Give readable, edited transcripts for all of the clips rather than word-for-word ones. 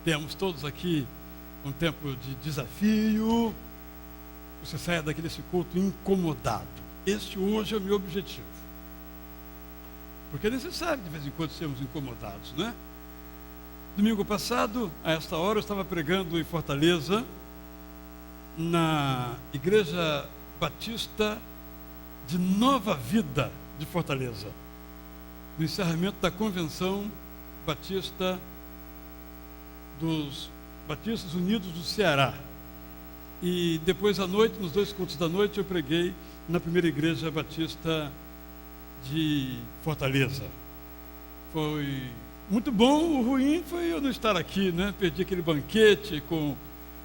temos todos aqui um tempo de desafio. Você saia daqui desse culto incomodado. Este hoje é o meu objetivo. Porque é necessário de vez em quando sermos incomodados, né? Domingo passado, a esta hora, eu estava pregando em Fortaleza, na Igreja Batista de Nova Vida de Fortaleza, no encerramento da Convenção Batista dos Batistas Unidos do Ceará. E depois à noite, nos 2 cultos da noite, eu preguei na primeira Igreja Batista de Fortaleza. Foi muito bom. O ruim foi eu não estar aqui, né? Perdi aquele banquete com o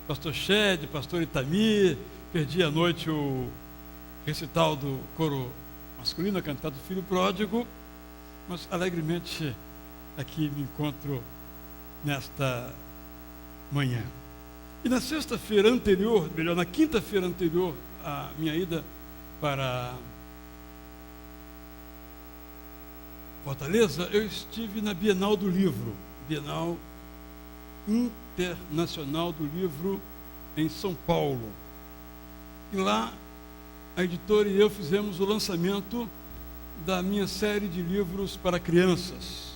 pastor Shed, pastor Itamir, perdi à noite o recital do coro masculino, cantado Filho Pródigo, mas alegremente aqui me encontro nesta manhã. E na sexta-feira anterior, melhor, na quinta-feira anterior à minha ida para Fortaleza, eu estive na Bienal do Livro, Bienal Internacional do Livro em São Paulo. E lá, a editora e eu fizemos o lançamento da minha série de livros para crianças,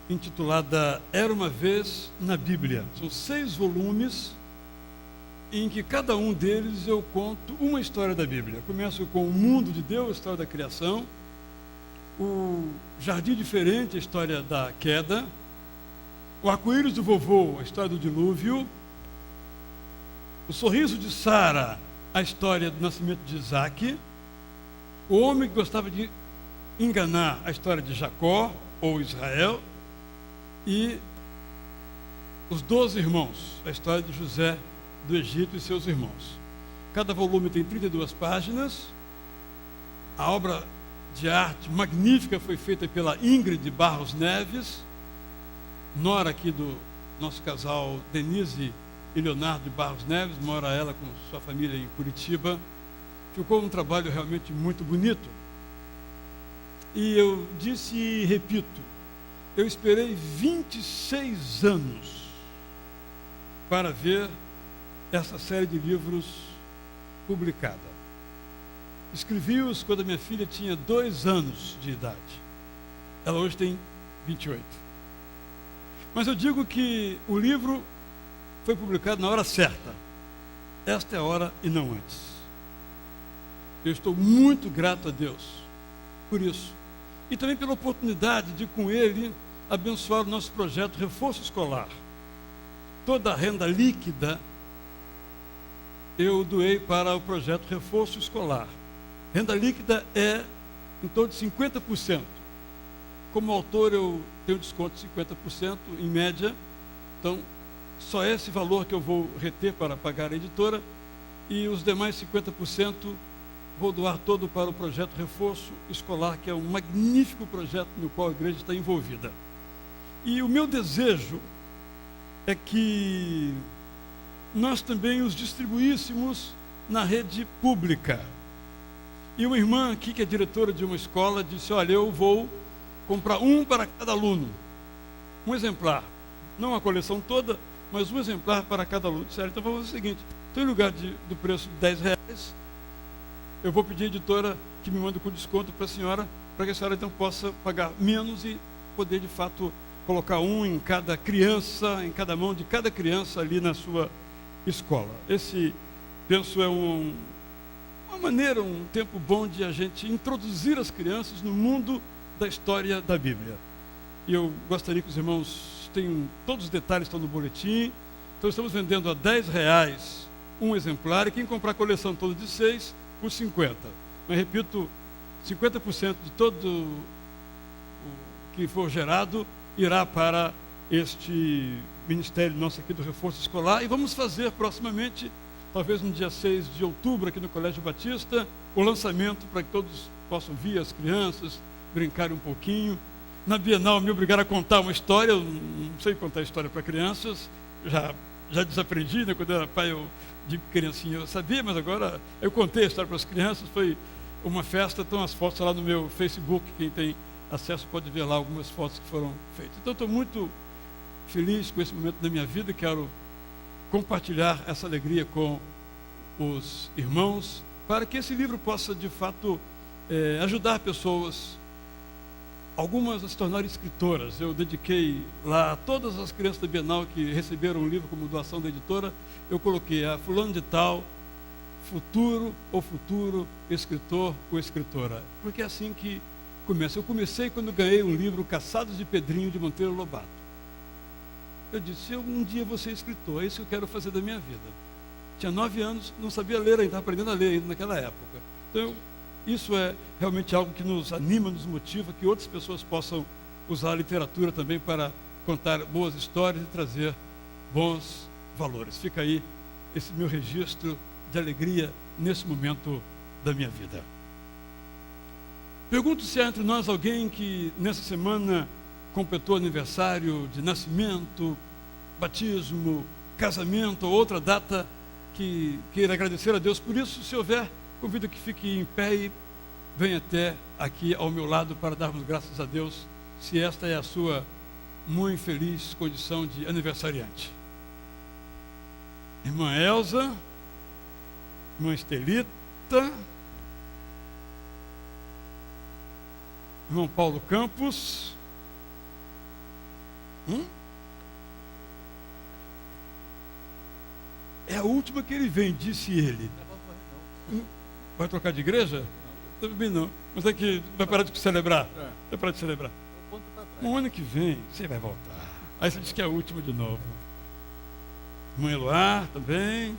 intitulada Era uma Vez na Bíblia. São 6 volumes, em que cada um deles eu conto uma história da Bíblia. Eu começo com o mundo de Deus, a história da criação, o jardim diferente, a história da queda, o arco-íris do vovô, a história do dilúvio, o sorriso de Sara, a história do nascimento de Isaac, o homem que gostava de enganar, a história de Jacó ou Israel, e os 12 irmãos, a história de José do Egito e seus irmãos. Cada volume tem 32 páginas. A obra de arte magnífica foi feita pela Ingrid Barros Neves, nora aqui do nosso casal Denise e Leonardo de Barros Neves, mora ela com sua família em Curitiba. Ficou um trabalho realmente muito bonito. E eu disse e repito, eu esperei 26 anos para ver essa série de livros publicada. Escrevi-os quando a minha filha tinha 2 anos de idade. Ela hoje tem 28. Mas eu digo que o livro foi publicado na hora certa. Esta é a hora e não antes. Eu estou muito grato a Deus por isso. E também pela oportunidade de, com ele, abençoar o nosso projeto Reforço Escolar. Toda a renda líquida eu doei para o projeto Reforço Escolar. Renda líquida é em torno de 50%. Como autor, eu tenho desconto de 50% em média. Então, só esse valor que eu vou reter para pagar a editora. E os demais 50% vou doar todo para o projeto Reforço Escolar, que é um magnífico projeto no qual a igreja está envolvida. E o meu desejo é que nós também os distribuíssemos na rede pública. E uma irmã aqui, que é diretora de uma escola, disse, olha, eu vou comprar um para cada aluno. Um exemplar. Não a coleção toda, mas um exemplar para cada aluno. Disseram, então vamos fazer o seguinte, então em lugar do preço de R$10, eu vou pedir à editora que me mande com desconto para a senhora, para que a senhora então possa pagar menos e poder de fato colocar um em cada criança, em cada mão de cada criança ali na sua escola. Esse, penso, é uma maneira, um tempo bom de a gente introduzir as crianças no mundo da história da Bíblia. E eu gostaria que os irmãos tenham, todos os detalhes estão no boletim. Então estamos vendendo a R$10 um exemplar, e quem comprar a coleção toda de 6, por 50. Mas repito, 50% de todo o que for gerado irá para este ministério nosso aqui do Reforço Escolar, e vamos fazer proximamente, talvez no dia 6 de outubro, aqui no Colégio Batista, o lançamento para que todos possam vir, as crianças, brincarem um pouquinho. Na Bienal me obrigaram a contar uma história, eu não sei contar história para crianças, já desaprendi, né? Quando eu era pai de criancinha eu sabia, mas agora eu contei a história para as crianças. Foi uma festa, estão as fotos lá no meu Facebook, quem tem acesso pode ver lá algumas fotos que foram feitas. Então estou muito feliz com esse momento da minha vida e quero compartilhar essa alegria com os irmãos, para que esse livro possa, de fato, ajudar pessoas, algumas a se tornarem escritoras. Eu dediquei lá a todas as crianças da Bienal que receberam um livro como doação da editora, eu coloquei a fulano de tal, futuro escritor ou escritora, porque é assim que começa. Eu comecei quando ganhei um livro, Caçados de Pedrinho, de Monteiro Lobato. Eu disse, um dia vou ser escritor, é isso que eu quero fazer da minha vida. Tinha 9 anos, não sabia ler ainda, estava aprendendo a ler ainda naquela época. Então, isso é realmente algo que nos anima, nos motiva, que outras pessoas possam usar a literatura também para contar boas histórias e trazer bons valores. Fica aí esse meu registro de alegria nesse momento da minha vida. Pergunto se há entre nós alguém que nessa semana completou aniversário de nascimento, batismo, casamento ou outra data que queira agradecer a Deus por isso. Se houver, convido que fique em pé e venha até aqui ao meu lado para darmos graças a Deus, se esta é a sua muito feliz condição de aniversariante. Irmã Elza, irmã Estelita, irmão Paulo Campos, é a última que ele vem, disse ele. Vai trocar de igreja? Também não. Mas é que vai parar de celebrar. Vai parar de celebrar. No ano que vem, você vai voltar. Aí você diz que é a última de novo. Irmã Eloá também.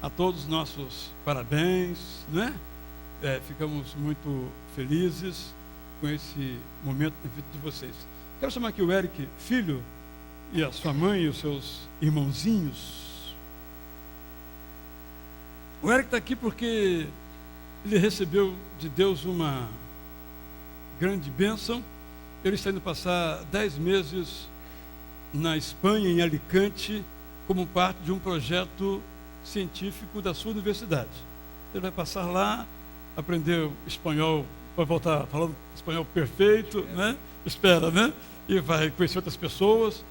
A todos os nossos parabéns, né? Ficamos muito felizes com esse momento da vida de vocês. Quero chamar aqui o Eric, filho, e a sua mãe e os seus irmãozinhos. O Eric está aqui porque ele recebeu de Deus uma grande bênção. Ele está indo passar 10 meses na Espanha, em Alicante, como parte de um projeto científico da sua universidade. Ele vai passar lá, aprender espanhol, vai voltar falando espanhol perfeito, né? Espera, né? E vai conhecer outras pessoas.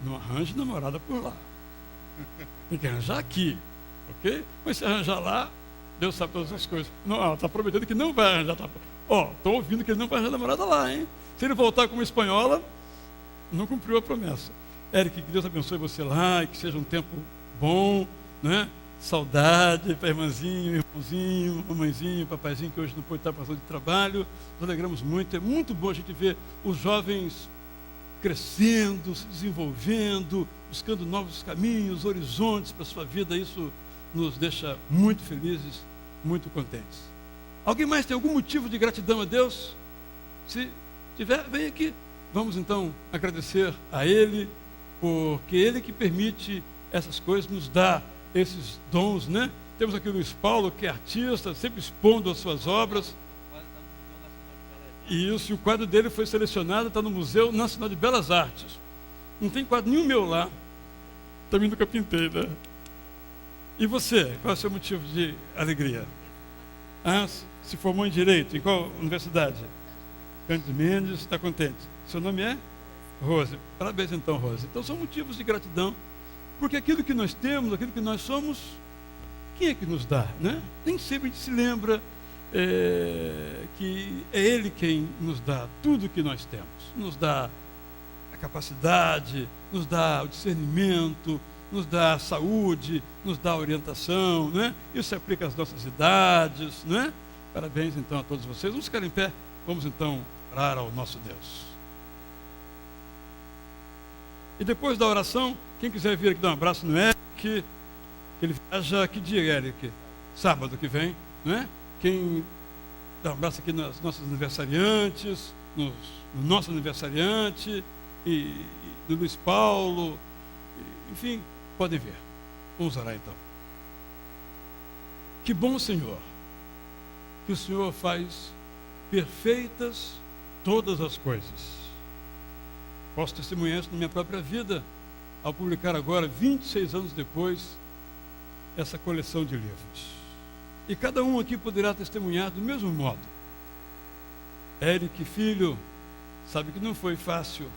Não arranje namorada por lá. Tem que arranjar aqui, ok? Mas se arranjar lá, Deus sabe todas as coisas. Não, está prometendo que não vai arranjar. Estou ouvindo que ele não vai arranjar namorada lá, hein? Se ele voltar como espanhola, não cumpriu a promessa. Eric, que Deus abençoe você lá e que seja um tempo bom, né? Saudade para irmãzinho, irmãozinho, mamãezinho, papaizinho, que hoje não pode estar passando de trabalho. Nos alegramos muito. É muito bom a gente ver os jovens crescendo, se desenvolvendo, buscando novos caminhos, horizontes para a sua vida. Isso nos deixa muito felizes, muito contentes. Alguém mais tem algum motivo de gratidão a Deus? Se tiver, vem aqui. Vamos então agradecer a Ele, porque Ele que permite essas coisas, nos dá esses dons, né? Temos aqui o Luiz Paulo, que é artista, sempre expondo as suas obras. E isso, o quadro dele foi selecionado, está no Museu Nacional de Belas Artes. Não tem quadro nenhum meu lá. Também nunca pintei, né? E você, qual é o seu motivo de alegria? Se formou em Direito, em qual universidade? Cândido Mendes, está contente. Seu nome é? Rose. Parabéns então, Rose. Então são motivos de gratidão, porque aquilo que nós temos, aquilo que nós somos, quem é que nos dá, né? Nem sempre a gente se lembra que é Ele quem nos dá tudo que nós temos. Nos dá a capacidade, nos dá o discernimento, nos dá a saúde, nos dá a orientação, né? Isso se aplica às nossas idades, né? Parabéns então a todos vocês. Vamos ficar em pé, vamos então orar ao nosso Deus. E depois da oração, quem quiser vir aqui dar um abraço no Eric, ele viaja, que dia, Eric? Sábado que vem, né? Quem dá um abraço aqui nas nossas aniversariantes, no nosso aniversariante, e do Luiz Paulo, enfim, podem vir. Vamos orar então. Que bom, Senhor, que o Senhor faz perfeitas todas as coisas. Posso testemunhar isso na minha própria vida, ao publicar agora, 26 anos depois, essa coleção de livros. E cada um aqui poderá testemunhar do mesmo modo. Eric, filho, sabe que não foi fácil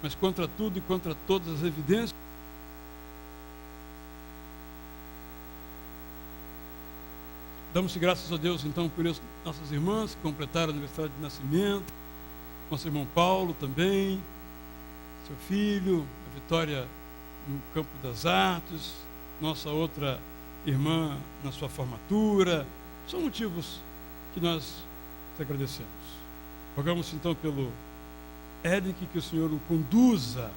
mas contra tudo e contra todas as evidências, damos graças a Deus, então, por isso, nossas irmãs que completaram o aniversário de nascimento, nosso irmão Paulo também, seu filho, a Vitória no campo das artes, nossa outra irmã na sua formatura. São motivos que nós te agradecemos. Rogamos então pelo Eric, que o Senhor o conduza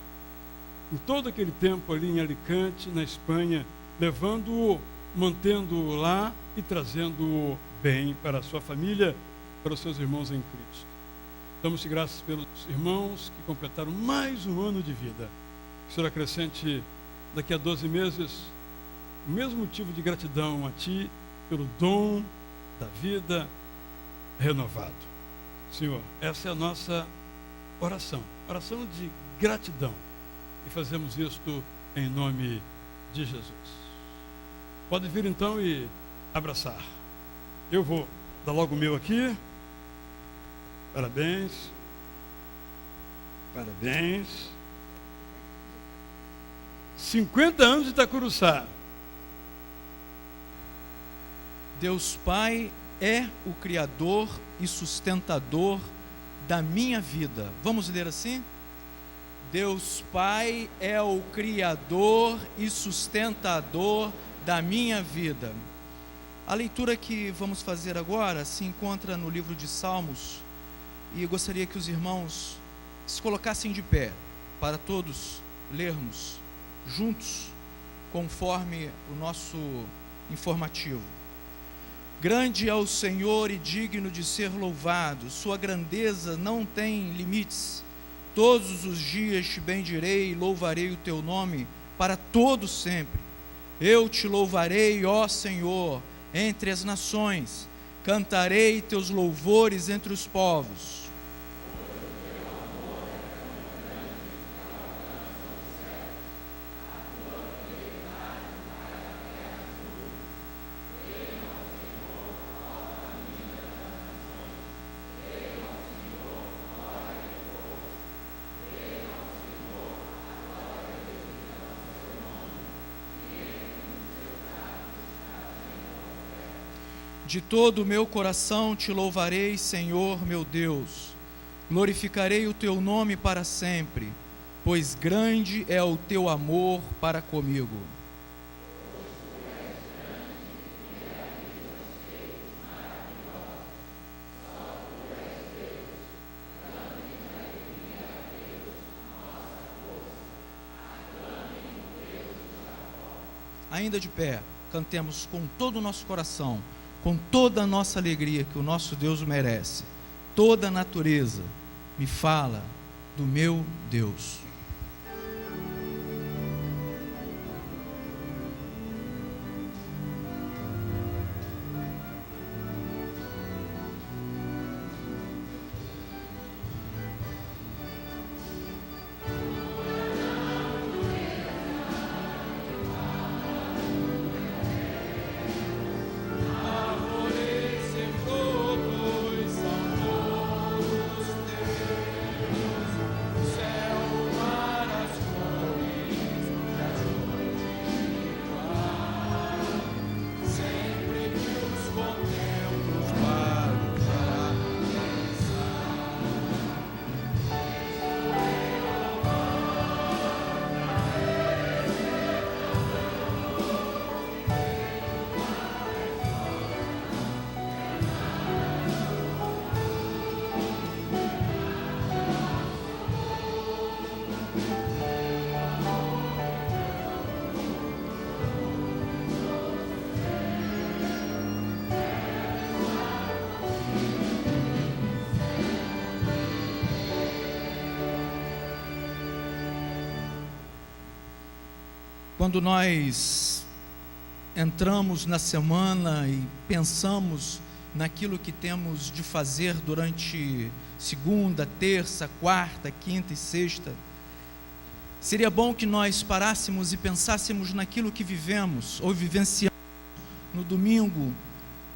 em todo aquele tempo ali em Alicante, na Espanha, levando-o, mantendo-o lá e trazendo-o bem para a sua família, para os seus irmãos em Cristo. Damos-te graças pelos irmãos que completaram mais um ano de vida. Que o Senhor acrescente daqui a 12 meses o mesmo motivo de gratidão a Ti pelo dom da vida renovado. Senhor, essa é a nossa oração de gratidão. E fazemos isto em nome de Jesus. Pode vir então e abraçar. Eu vou dar logo o meu aqui. Parabéns. Parabéns. 50 anos de Itacuruçá. Deus Pai é o Criador e sustentador da minha vida. Vamos ler assim? Deus Pai é o Criador e sustentador da minha vida. A leitura que vamos fazer agora se encontra no livro de Salmos, e eu gostaria que os irmãos se colocassem de pé para todos lermos juntos, conforme o nosso informativo. Grande é o Senhor e digno de ser louvado, sua grandeza não tem limites. Todos os dias te bendirei e louvarei o teu nome para todo sempre. Eu te louvarei, ó Senhor, entre as nações, cantarei teus louvores entre os povos. De todo o meu coração te louvarei, Senhor meu Deus. Glorificarei o teu nome para sempre, pois grande é o teu amor para comigo. Ainda de pé, cantemos com todo o nosso coração, com toda a nossa alegria que o nosso Deus merece. Toda a natureza me fala do meu Deus. Quando nós entramos na semana e pensamos naquilo que temos de fazer durante segunda, terça, quarta, quinta e sexta, seria bom que nós parássemos e pensássemos naquilo que vivemos ou vivenciamos no domingo,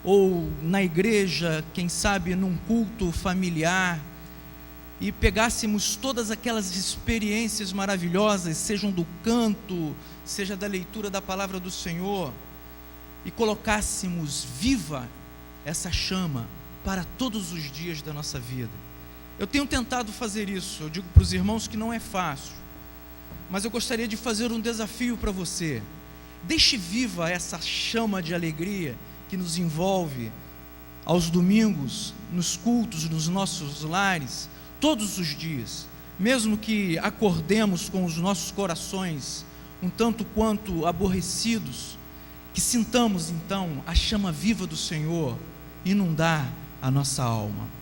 ou na igreja, quem sabe num culto familiar, e pegássemos todas aquelas experiências maravilhosas, sejam do canto, seja da leitura da palavra do Senhor, e colocássemos viva essa chama para todos os dias da nossa vida. Eu tenho tentado fazer isso. Eu digo para os irmãos que não é fácil, mas eu gostaria de fazer um desafio para você. Deixe viva essa chama de alegria que nos envolve aos domingos, nos cultos, nos nossos lares, todos os dias, mesmo que acordemos com os nossos corações um tanto quanto aborrecidos, que sintamos então a chama viva do Senhor inundar a nossa alma.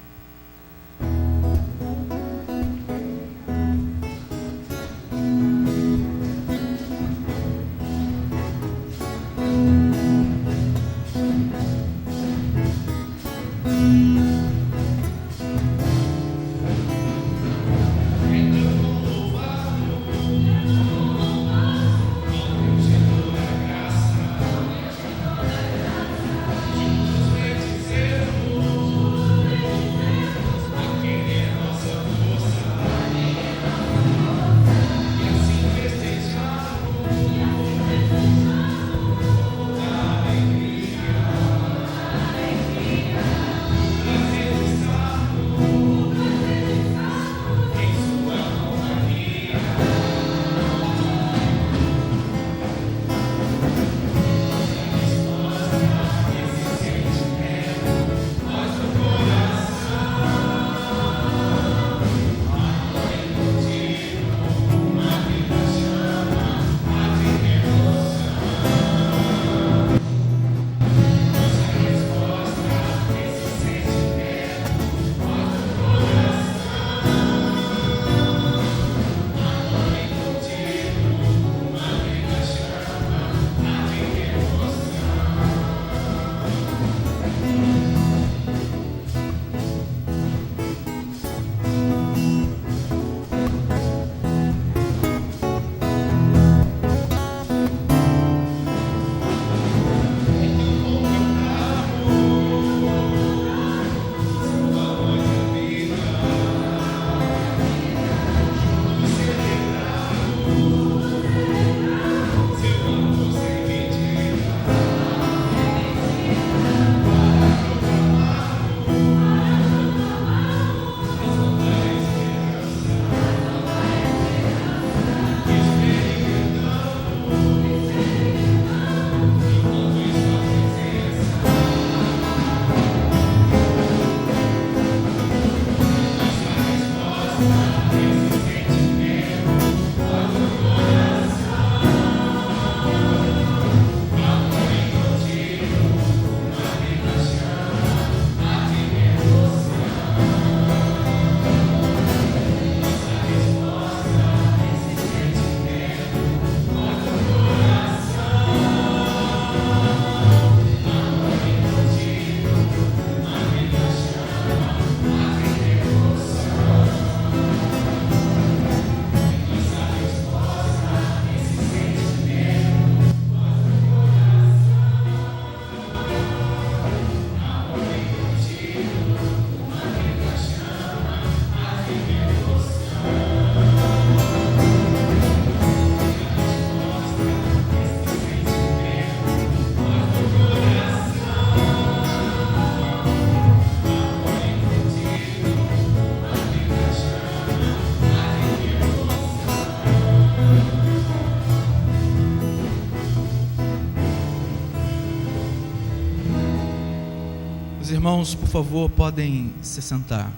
Os irmãos, por favor, podem se sentar.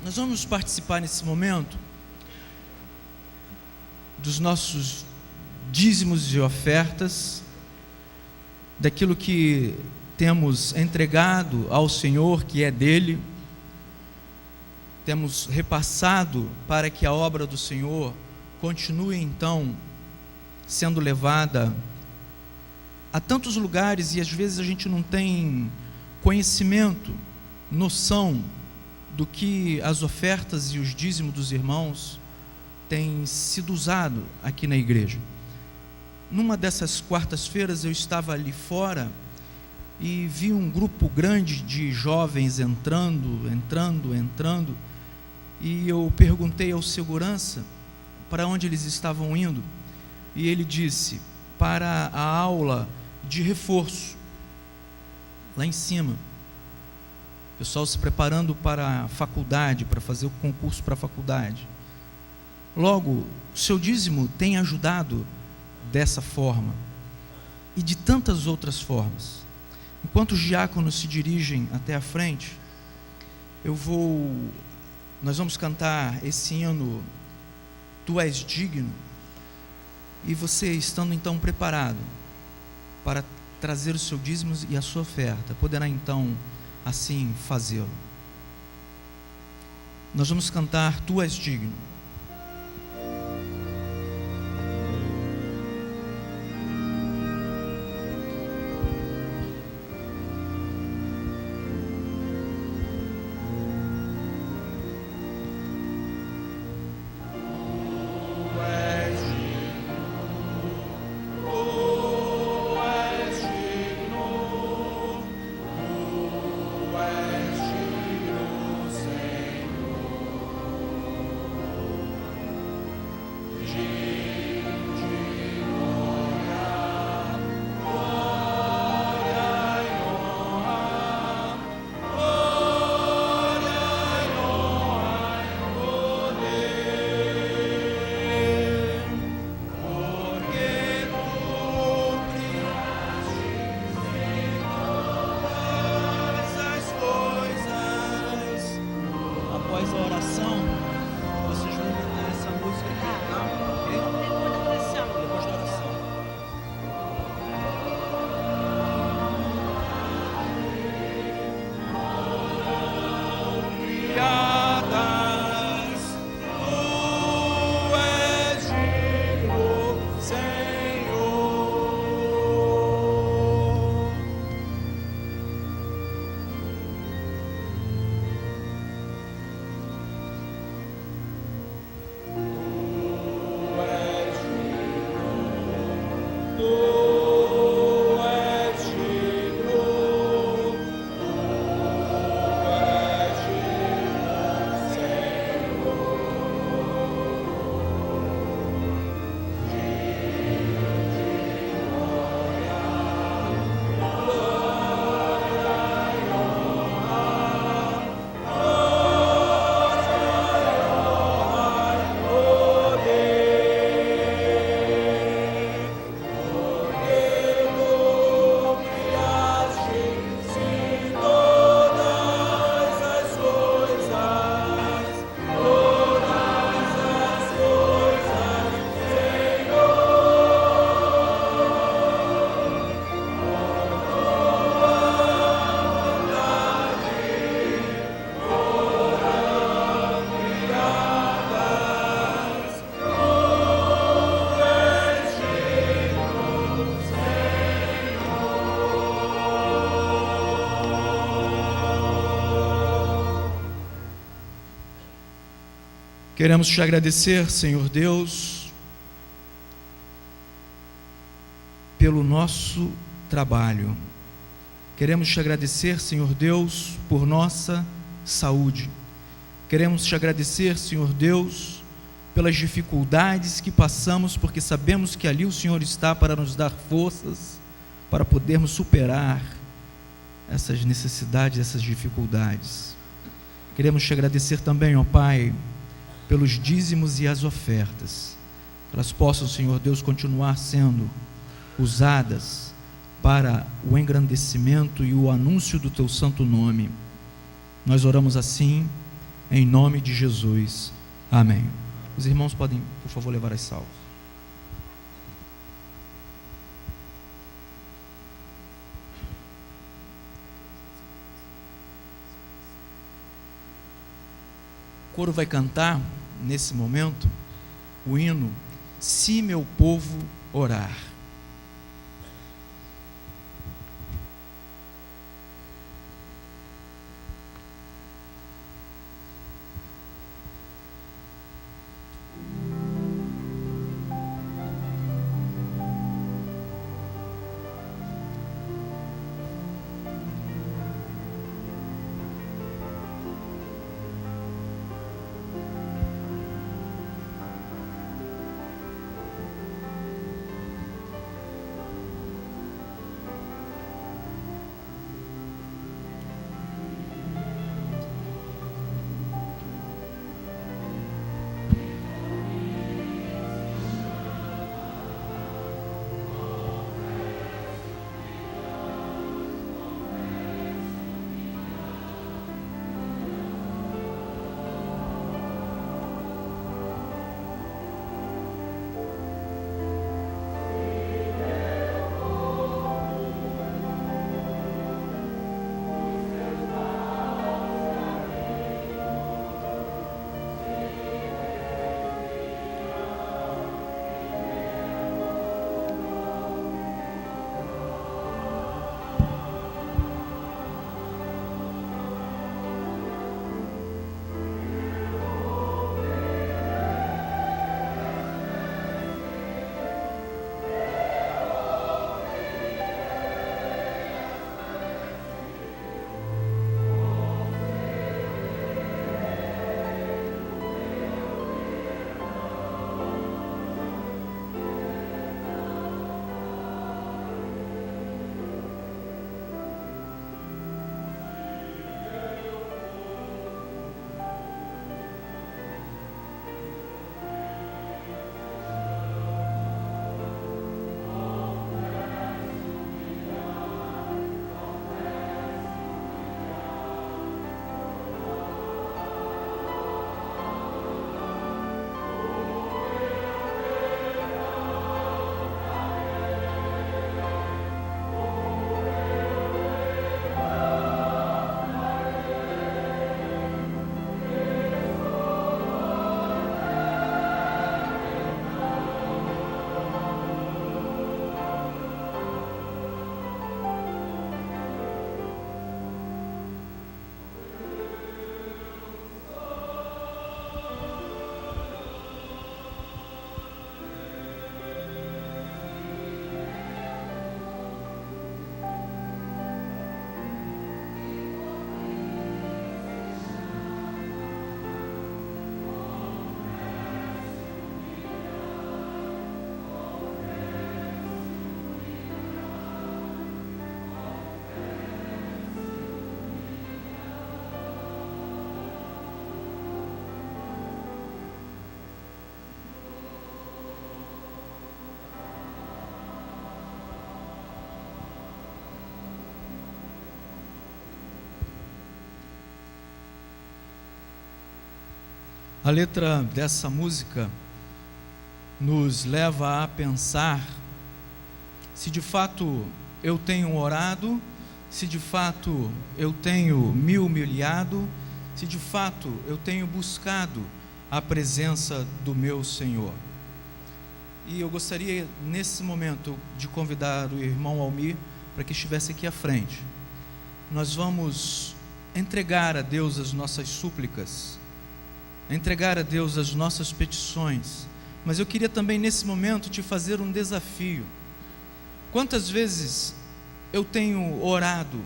Nós vamos participar nesse momento dos nossos dízimos e ofertas, daquilo que temos entregado ao Senhor, que é dele, temos repassado para que a obra do Senhor continue então sendo levada a tantos lugares, e às vezes a gente não tem conhecimento, noção do que as ofertas e os dízimos dos irmãos têm sido usado aqui na igreja. Numa dessas quartas-feiras eu estava ali fora e vi um grupo grande de jovens entrando, e eu perguntei ao segurança para onde eles estavam indo, e ele disse: para a aula de reforço, lá em cima. O pessoal se preparando para a faculdade, para fazer o concurso para a faculdade. Logo, o seu dízimo tem ajudado dessa forma e de tantas outras formas. Enquanto os diáconos se dirigem até a frente, nós vamos cantar esse hino, Tu és digno, e você, estando então preparado para trazer o seu dízimo e a sua oferta, poderá então assim fazê-lo. Nós vamos cantar Tu és digno. Queremos te agradecer, Senhor Deus, pelo nosso trabalho. Queremos te agradecer, Senhor Deus, por nossa saúde. Queremos te agradecer, Senhor Deus, pelas dificuldades que passamos, porque sabemos que ali o Senhor está para nos dar forças, para podermos superar essas necessidades, essas dificuldades. Queremos te agradecer também, ó Pai, pelos dízimos e as ofertas, que elas possam, Senhor Deus, continuar sendo usadas para o engrandecimento e o anúncio do Teu santo nome. Nós oramos assim, em nome de Jesus. Amém. Os irmãos podem, por favor, levar as salvas. O coro vai cantar, nesse momento, o hino Se Meu Povo Orar. A letra dessa música nos leva a pensar se de fato eu tenho orado, se de fato eu tenho me humilhado, se de fato eu tenho buscado a presença do meu Senhor. E eu gostaria nesse momento de convidar o irmão Almir para que estivesse aqui à frente. Nós vamos entregar a Deus as nossas súplicas, entregar a Deus as nossas petições, mas eu queria também nesse momento te fazer um desafio. Quantas vezes eu tenho orado,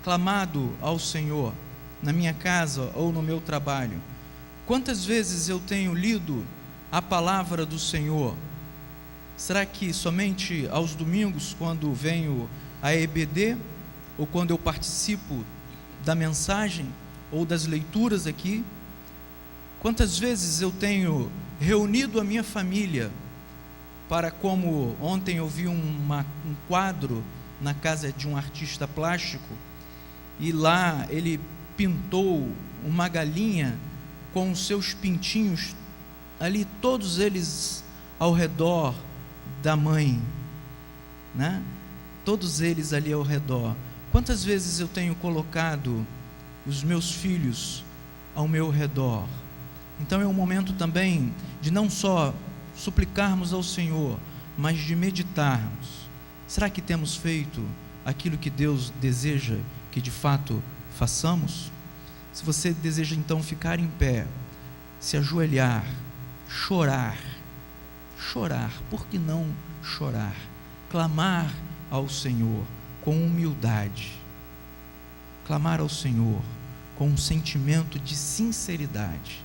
clamado ao Senhor, na minha casa ou no meu trabalho? Quantas vezes eu tenho lido a palavra do Senhor? Será que somente aos domingos, quando venho à EBD, ou quando eu participo da mensagem, ou das leituras aqui? Quantas vezes eu tenho reunido a minha família para, como ontem eu vi um quadro na casa de um artista plástico, e lá ele pintou uma galinha com os seus pintinhos ali, todos eles ao redor da mãe, né? Todos eles ali ao redor. Quantas vezes eu tenho colocado os meus filhos ao meu redor? Então é um momento também de não só suplicarmos ao Senhor, mas de meditarmos. Será que temos feito aquilo que Deus deseja que de fato façamos? Se você deseja então ficar em pé, se ajoelhar, chorar, por que não chorar? Clamar ao Senhor com humildade, clamar ao Senhor com um sentimento de sinceridade.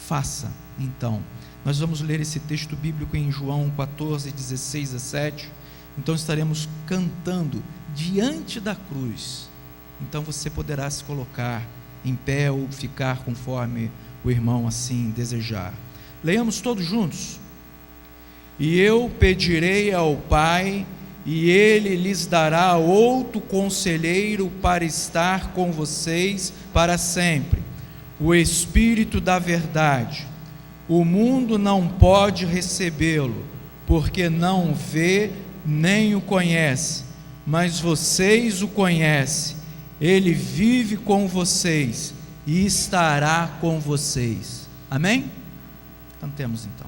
Faça, então. Nós vamos ler esse texto bíblico em João 14, 16 a 7. Então estaremos cantando diante da cruz. Então você poderá se colocar em pé ou ficar conforme o irmão assim desejar. Leiamos todos juntos. E eu pedirei ao Pai, e Ele lhes dará outro conselheiro para estar com vocês para sempre, o Espírito da verdade. O mundo não pode recebê-lo, porque não vê nem o conhece, mas vocês o conhecem. Ele vive com vocês e estará com vocês. Amém? Cantemos então.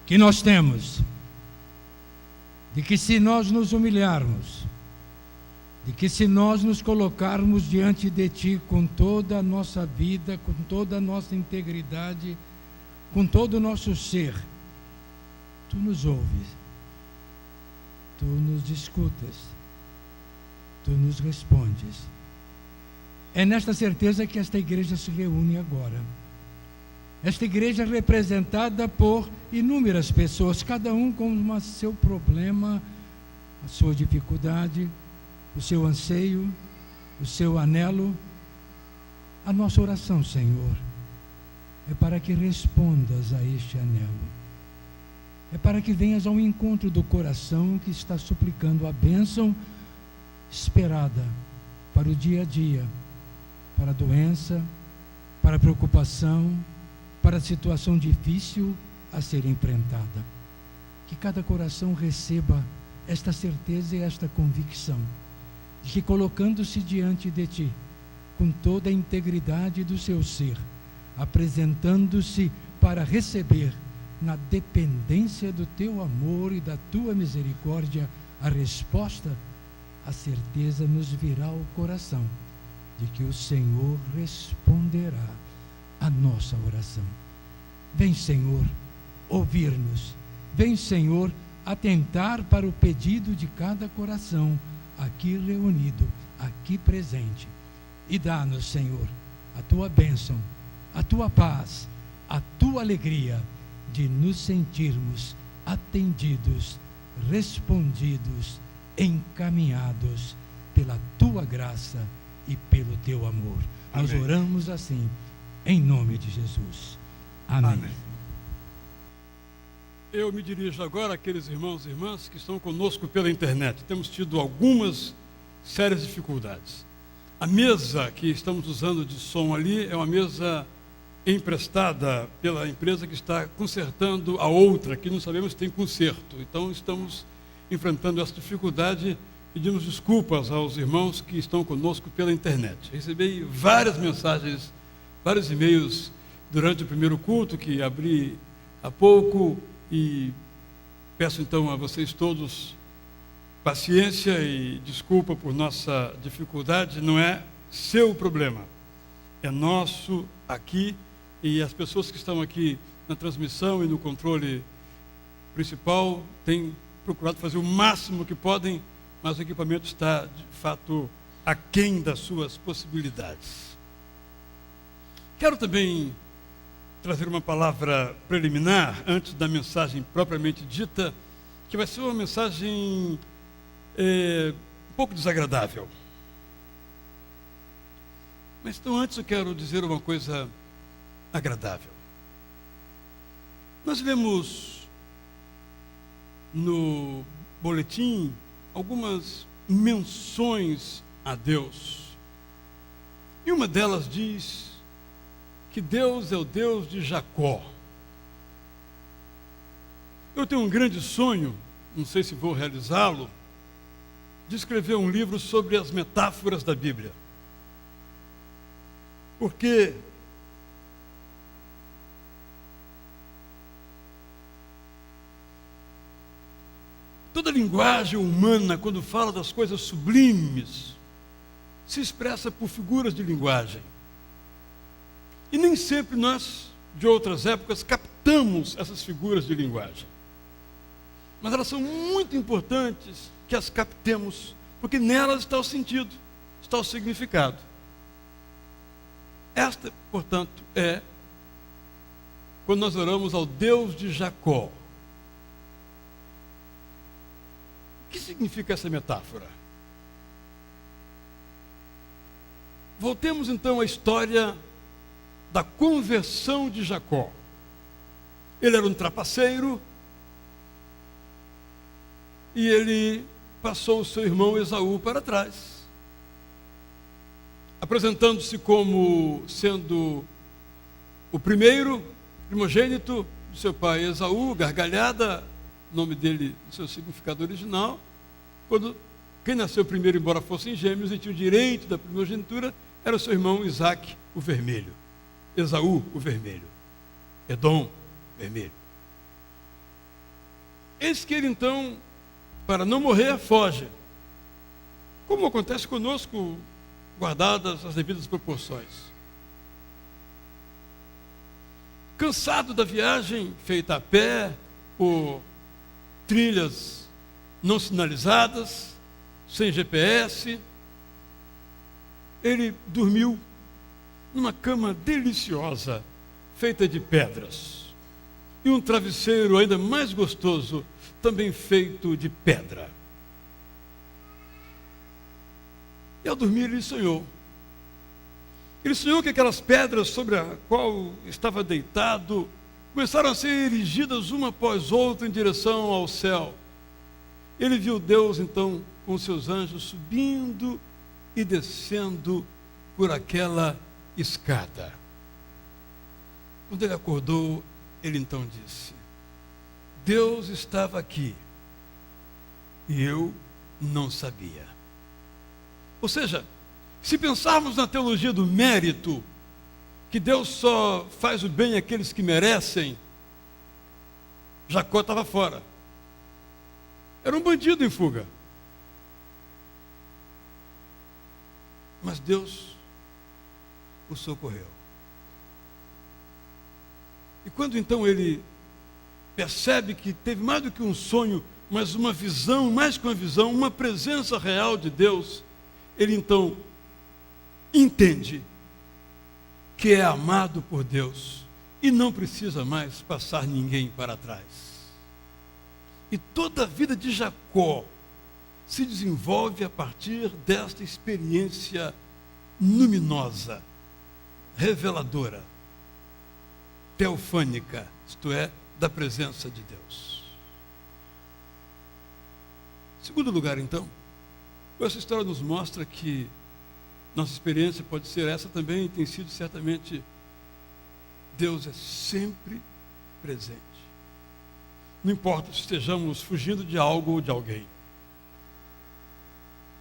que nós temos, de que se nós nos humilharmos, de que se nós nos colocarmos diante de Ti com toda a nossa vida, com toda a nossa integridade, com todo o nosso ser, Tu nos ouves, Tu nos escutas, Tu nos respondes. É nesta certeza que esta igreja se reúne agora. Esta igreja é representada por inúmeras pessoas, cada um com o seu problema, a sua dificuldade, o seu anseio, o seu anelo. A nossa oração, Senhor, é para que respondas a este anelo. É para que venhas ao encontro do coração que está suplicando a bênção esperada para o dia a dia, para a doença, para a preocupação, para a situação difícil a ser enfrentada. Que cada coração receba esta certeza e esta convicção de que, colocando-se diante de Ti, com toda a integridade do seu ser, apresentando-se para receber, na dependência do Teu amor e da Tua misericórdia, a resposta, a certeza nos virá ao coração de que o Senhor responderá a nossa oração. Vem, Senhor, ouvir-nos. Vem, Senhor, atentar para o pedido de cada coração aqui reunido, aqui presente. E dá-nos, Senhor, a Tua bênção, a Tua paz, a Tua alegria de nos sentirmos atendidos, respondidos, encaminhados pela Tua graça e pelo Teu amor. Amém. Nós oramos assim, em nome de Jesus. Amém. Amém. Eu me dirijo agora àqueles irmãos e irmãs que estão conosco pela internet. Temos tido algumas sérias dificuldades. A mesa que estamos usando de som ali é uma mesa emprestada pela empresa que está consertando a outra, que não sabemos se tem conserto. Então estamos enfrentando essa dificuldade. Pedimos desculpas aos irmãos que estão conosco pela internet. Recebi várias mensagens, vários e-mails durante o primeiro culto, que abri há pouco, e peço então a vocês todos paciência e desculpa por nossa dificuldade. Não é seu problema, é nosso aqui, e as pessoas que estão aqui na transmissão e no controle principal têm procurado fazer o máximo que podem, mas o equipamento está, de fato, aquém das suas possibilidades. Quero também trazer uma palavra preliminar, antes da mensagem propriamente dita, que vai ser uma mensagem um pouco desagradável. Mas então, antes eu quero dizer uma coisa agradável. Nós vemos no boletim algumas menções a Deus. E uma delas diz que Deus é o Deus de Jacó. Eu tenho um grande sonho, não sei se vou realizá-lo, de escrever um livro sobre as metáforas da Bíblia. Porque toda a linguagem humana, quando fala das coisas sublimes, se expressa por figuras de linguagem. E nem sempre nós, de outras épocas, captamos essas figuras de linguagem. Mas elas são muito importantes que as captemos, porque nelas está o sentido, está o significado. Esta, portanto, é quando nós oramos ao Deus de Jacó. O que significa essa metáfora? Voltemos então à história da conversão de Jacó. Ele era um trapaceiro e ele passou o seu irmão Esaú para trás, apresentando-se como sendo o primeiro primogênito do seu pai Esaú, gargalhada, nome dele, seu significado original, quando quem nasceu primeiro, embora fossem gêmeos e tinha o direito da primogenitura, era o seu irmão Isaque, o vermelho. Esaú, o vermelho. Edom, vermelho. eis que ele então, para não morrer, foge. Como acontece conosco, guardadas as devidas proporções. Cansado da viagem feita a pé, por trilhas não sinalizadas, sem GPS, ele dormiu numa cama deliciosa, feita de pedras, e um travesseiro ainda mais gostoso, também feito de pedra. E ao dormir ele sonhou. Ele sonhou que aquelas pedras sobre a qual estava deitado começaram a ser erigidas uma após outra em direção ao céu. Ele viu Deus então com seus anjos subindo e descendo por aquela escada. Quando ele acordou, ele então disse: Deus estava aqui e eu não sabia. Ou seja, se pensarmos na teologia do mérito, que Deus só faz o bem àqueles que merecem, Jacó estava fora. Era um bandido em fuga. Mas Deus o socorreu. E quando então ele percebe que teve mais do que um sonho, mas uma visão, mais que uma visão, uma presença real de Deus, ele então entende que é amado por Deus e não precisa mais passar ninguém para trás. E toda a vida de Jacó se desenvolve a partir desta experiência luminosa, reveladora, teofânica, isto é, da presença de Deus. Em segundo lugar, então, essa história nos mostra que nossa experiência pode ser essa também, e tem sido certamente: Deus é sempre presente. Não importa se estejamos fugindo de algo ou de alguém.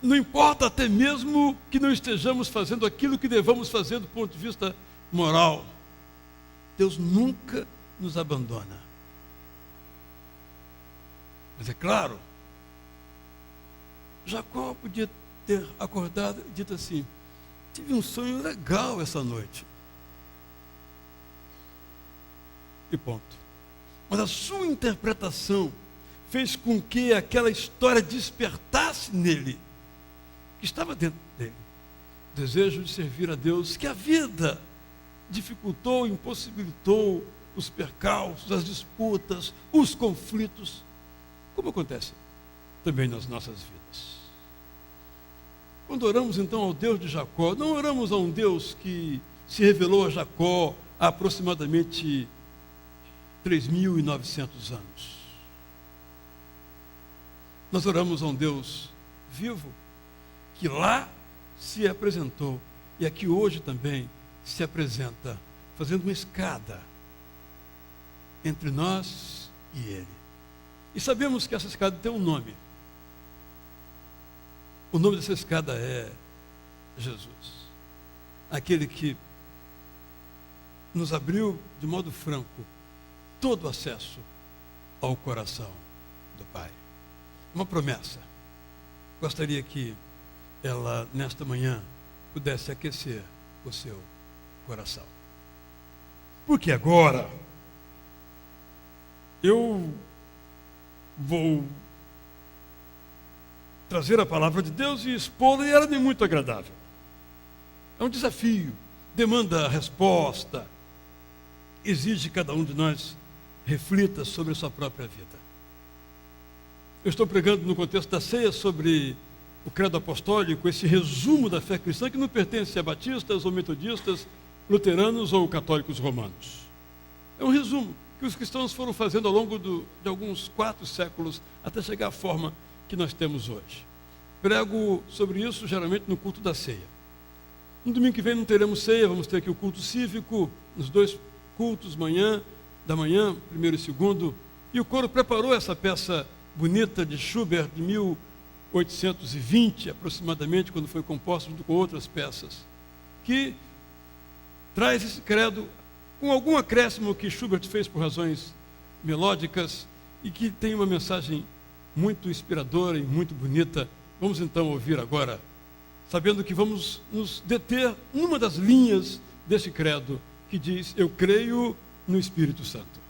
Não importa até mesmo que não estejamos fazendo aquilo que devamos fazer do ponto de vista moral. Deus nunca nos abandona. Mas é claro, Jacó podia ter acordado e dito assim: tive um sonho legal essa noite. E ponto. Mas a sua interpretação fez com que aquela história despertasse nele, que estava dentro dele, o desejo de servir a Deus, que a vida dificultou, impossibilitou, os percalços, as disputas, os conflitos, como acontece também nas nossas vidas. Quando oramos então ao Deus de Jacó, não oramos a um Deus que se revelou a Jacó há aproximadamente 3.900 anos. Nós oramos a um Deus vivo, que lá se apresentou e aqui hoje também se apresenta, fazendo uma escada entre nós e Ele. E sabemos que essa escada tem um nome. O nome dessa escada é Jesus. Aquele que nos abriu de modo franco todo o acesso ao coração do Pai. Uma promessa. Gostaria que ela, nesta manhã, pudesse aquecer o seu coração. Porque agora eu vou trazer a palavra de Deus e expô-la, e ela não é muito agradável. É um desafio, demanda resposta, exige que cada um de nós reflita sobre a sua própria vida. Eu estou pregando no contexto da ceia sobre o credo apostólico, esse resumo da fé cristã que não pertence a batistas ou metodistas, luteranos ou católicos romanos. É um resumo que os cristãos foram fazendo ao longo de alguns 4 séculos até chegar à forma que nós temos hoje. Prego sobre isso geralmente no culto da ceia. No domingo que vem não teremos ceia, vamos ter aqui o culto cívico, nos 2 cultos da manhã, primeiro e segundo, e o coro preparou essa peça bonita de Schubert de 1820 aproximadamente, quando foi composta junto com outras peças, que traz esse credo com algum acréscimo que Schubert fez por razões melódicas, e que tem uma mensagem muito inspiradora e muito bonita. Vamos então ouvir agora, sabendo que vamos nos deter numa das linhas desse credo que diz: eu creio no Espírito Santo.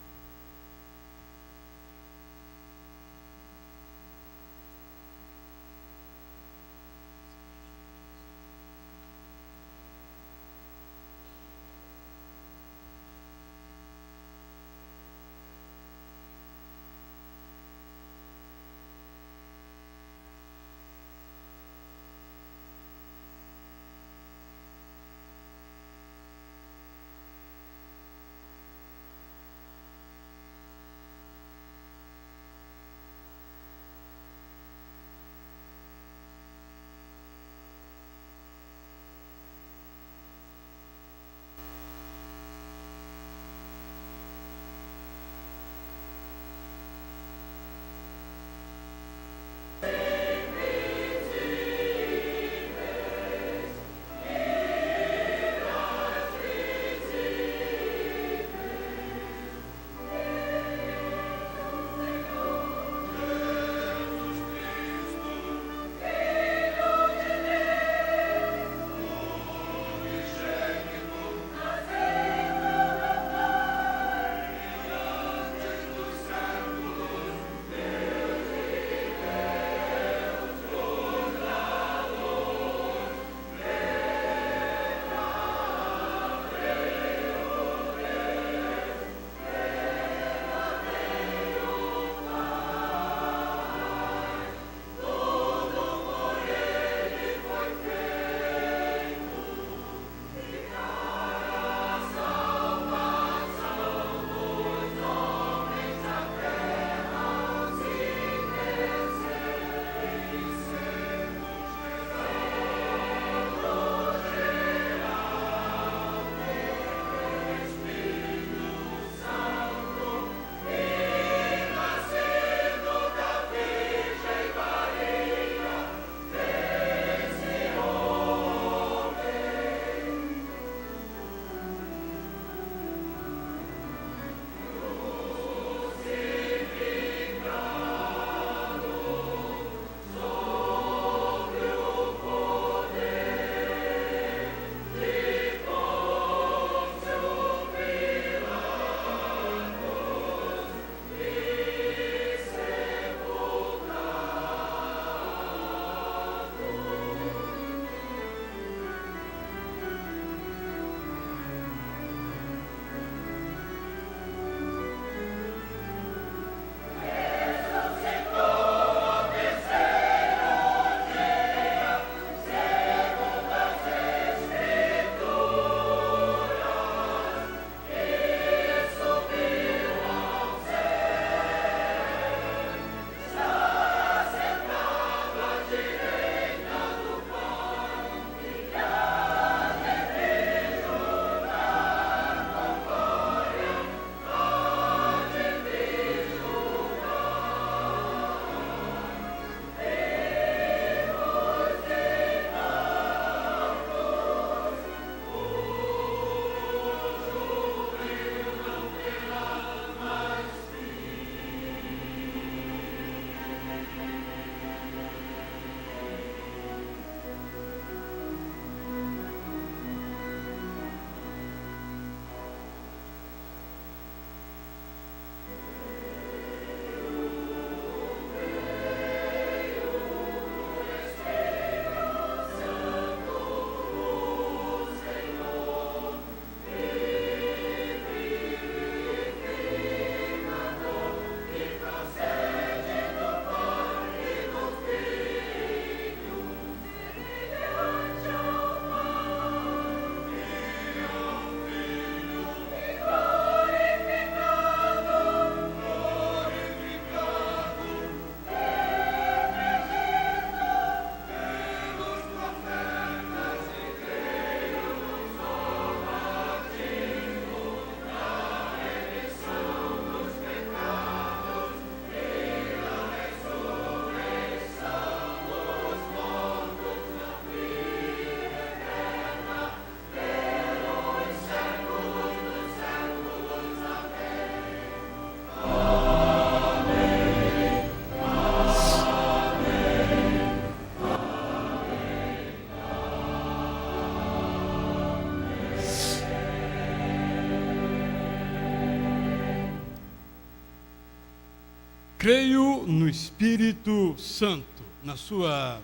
Creio no Espírito Santo. Na sua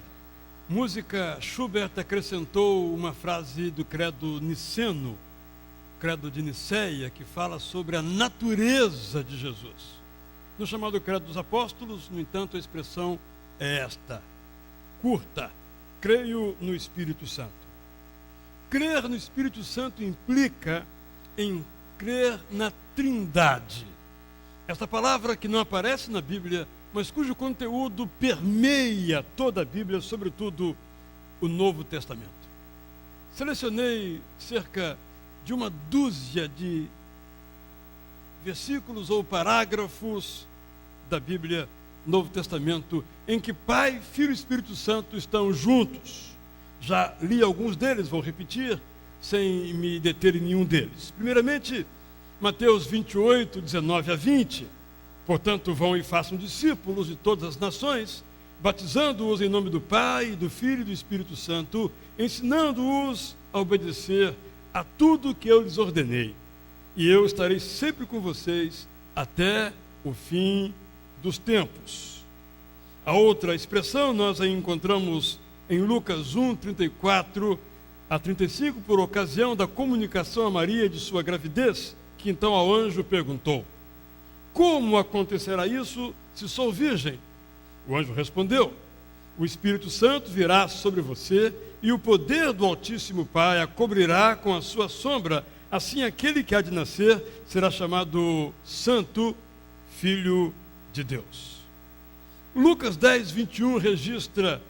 música, Schubert acrescentou uma frase do credo niceno, credo de Niceia, que fala sobre a natureza de Jesus. No chamado credo dos apóstolos, no entanto, a expressão é esta, curta: creio no Espírito Santo. Crer no Espírito Santo implica em crer na Trindade. Esta palavra que não aparece na Bíblia, mas cujo conteúdo permeia toda a Bíblia, sobretudo o Novo Testamento. Selecionei cerca de uma dúzia de versículos ou parágrafos da Bíblia, Novo Testamento, em que Pai, Filho e Espírito Santo estão juntos. Já li alguns deles, vou repetir, sem me deter em nenhum deles. Primeiramente, Mateus 28, 19 a 20. Portanto, vão e façam discípulos de todas as nações, batizando-os em nome do Pai, do Filho e do Espírito Santo, ensinando-os a obedecer a tudo que eu lhes ordenei. E eu estarei sempre com vocês até o fim dos tempos. A outra expressão nós a encontramos em Lucas 1, 34 a 35, por ocasião da comunicação a Maria de sua gravidez, que então ao anjo perguntou: como acontecerá isso se sou virgem? O anjo respondeu: o Espírito Santo virá sobre você e o poder do Altíssimo Pai a cobrirá com a sua sombra. Assim aquele que há de nascer será chamado Santo Filho de Deus. Lucas 10, 21 registra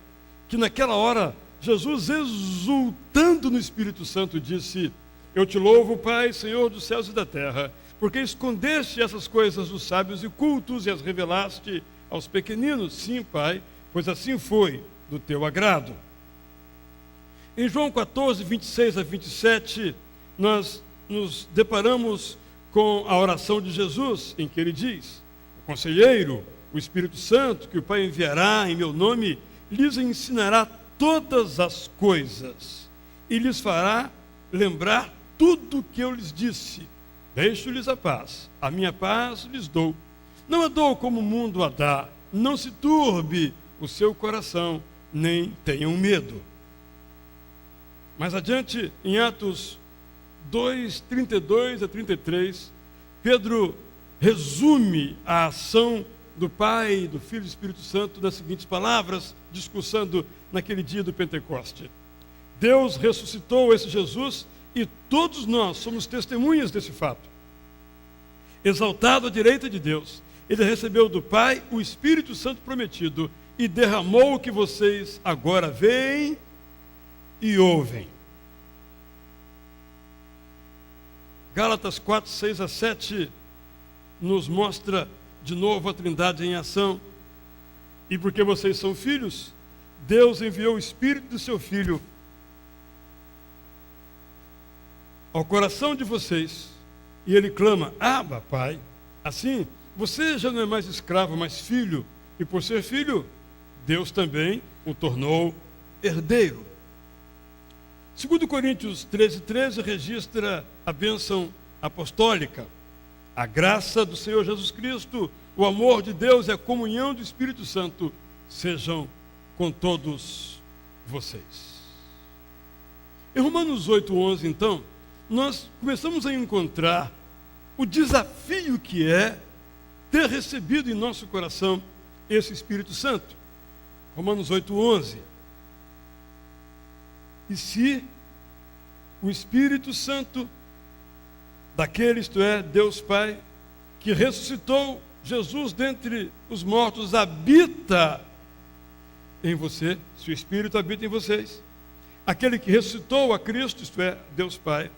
que naquela hora Jesus, exultando no Espírito Santo, disse: eu te louvo, Pai, Senhor dos céus e da terra, porque escondeste essas coisas dos sábios e cultos e as revelaste aos pequeninos. Sim, Pai, pois assim foi do teu agrado. Em João 14, 26 a 27, nós nos deparamos com a oração de Jesus, em que ele diz: o conselheiro, o Espírito Santo, que o Pai enviará em meu nome, lhes ensinará todas as coisas e lhes fará lembrar tudo o que eu lhes disse. Deixo-lhes a minha paz lhes dou. Não a dou como o mundo a dá. Não se turbe o seu coração, nem tenham medo. Mais adiante, em Atos 2, 32 a 33, Pedro resume a ação do Pai, do Filho e do Espírito Santo das seguintes palavras, discursando naquele dia do Pentecoste: Deus ressuscitou esse Jesus e todos nós somos testemunhas desse fato. Exaltado à direita de Deus, ele recebeu do Pai o Espírito Santo prometido e derramou o que vocês agora veem e ouvem. Gálatas 4, 6 a 7 nos mostra de novo a Trindade em ação. E porque vocês são filhos, Deus enviou o Espírito do seu Filho ao coração de vocês, e ele clama: Abba, Pai. Assim, você já não é mais escravo, mas filho, e por ser filho, Deus também o tornou herdeiro. 2 Coríntios 13, 13 registra a bênção apostólica: a graça do Senhor Jesus Cristo, o amor de Deus e a comunhão do Espírito Santo sejam com todos vocês. Em Romanos 8, 11, então, nós começamos a encontrar o desafio que é ter recebido em nosso coração esse Espírito Santo. Romanos 8, 11. E se o Espírito Santo daquele, isto é, Deus Pai, que ressuscitou Jesus dentre os mortos, habita em você, se o Espírito habita em vocês, aquele que ressuscitou a Cristo, isto é, Deus Pai,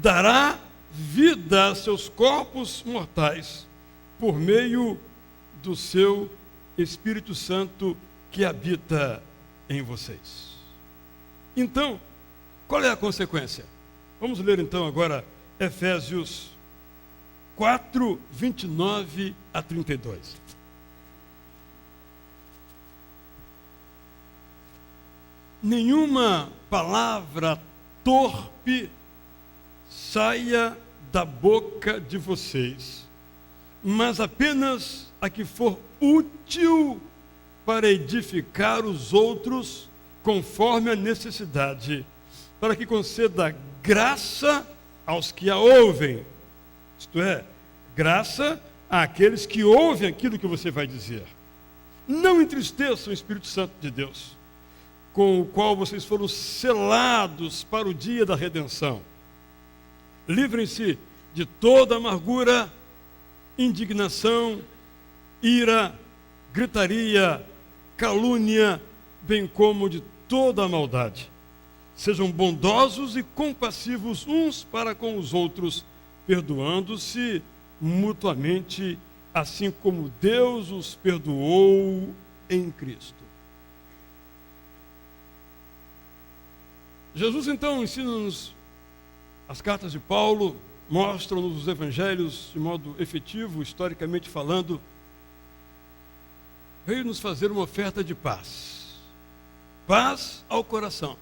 dará vida a seus corpos mortais por meio do seu Espírito Santo que habita em vocês. Então, qual é a consequência? Vamos ler então agora Efésios 4, 29 a 32. Nenhuma palavra torpe saia da boca de vocês, mas apenas a que for útil para edificar os outros conforme a necessidade, para que conceda graça aos que a ouvem, isto é, graça àqueles que ouvem aquilo que você vai dizer. Não entristeçam o Espírito Santo de Deus, com o qual vocês foram selados para o dia da redenção. Livrem-se de toda amargura, indignação, ira, gritaria, calúnia, bem como de toda a maldade. Sejam bondosos e compassivos uns para com os outros, perdoando-se mutuamente, assim como Deus os perdoou em Cristo. Jesus, então, ensina-nos as cartas de Paulo, mostram-nos os evangelhos de modo efetivo, historicamente falando. Veio nos fazer uma oferta de paz. Paz ao coração.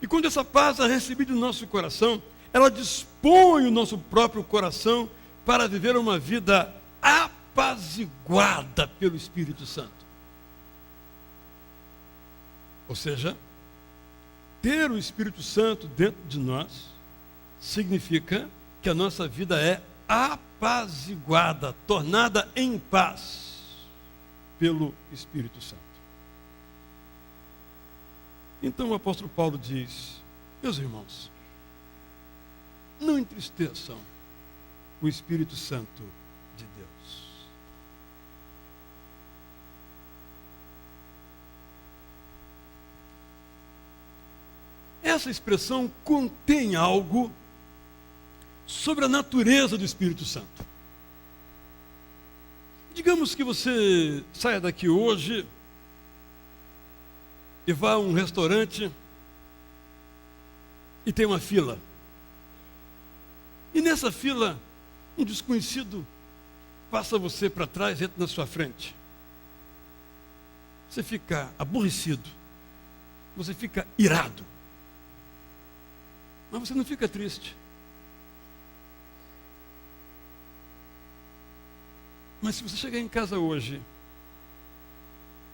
E quando essa paz é recebida no nosso coração, ela dispõe o nosso próprio coração para viver uma vida apaziguada pelo Espírito Santo. Ou seja, ter o Espírito Santo dentro de nós significa que a nossa vida é apaziguada, tornada em paz pelo Espírito Santo. Então o apóstolo Paulo diz: meus irmãos, não entristeçam o Espírito Santo de Deus. Essa expressão contém algo sobre a natureza do Espírito Santo. Digamos que você saia daqui hoje e vá a um restaurante e tem uma fila. E nessa fila, um desconhecido passa você para trás e entra na sua frente. Você fica aborrecido, você fica irado, mas você não fica triste. Mas se você chegar em casa hoje,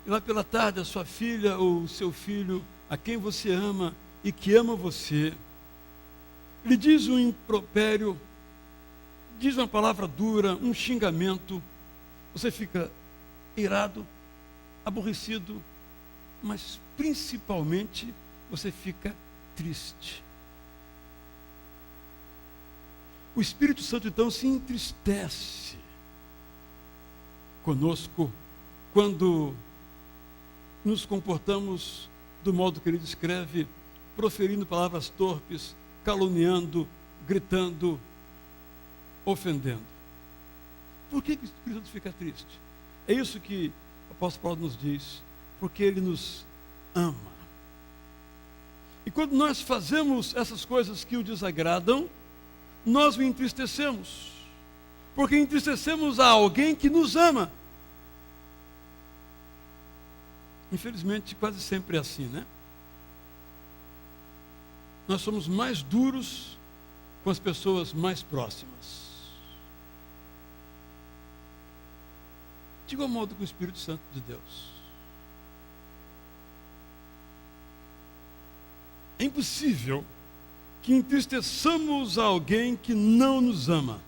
e lá pela tarde a sua filha ou o seu filho, a quem você ama e que ama você, lhe diz um impropério, diz uma palavra dura, um xingamento, você fica irado, aborrecido, mas principalmente você fica triste. O Espírito Santo então se entristece conosco quando nos comportamos do modo que ele descreve, proferindo palavras torpes, caluniando, gritando, ofendendo. Por que o Espírito Santo fica triste? É isso que o apóstolo Paulo nos diz, porque ele nos ama. E quando nós fazemos essas coisas que o desagradam, nós o entristecemos, porque entristecemos a alguém que nos ama. Infelizmente, quase sempre é assim, né? Nós somos mais duros com as pessoas mais próximas. De igual modo com o Espírito Santo de Deus. É impossível que entristeçamos a alguém que não nos ama.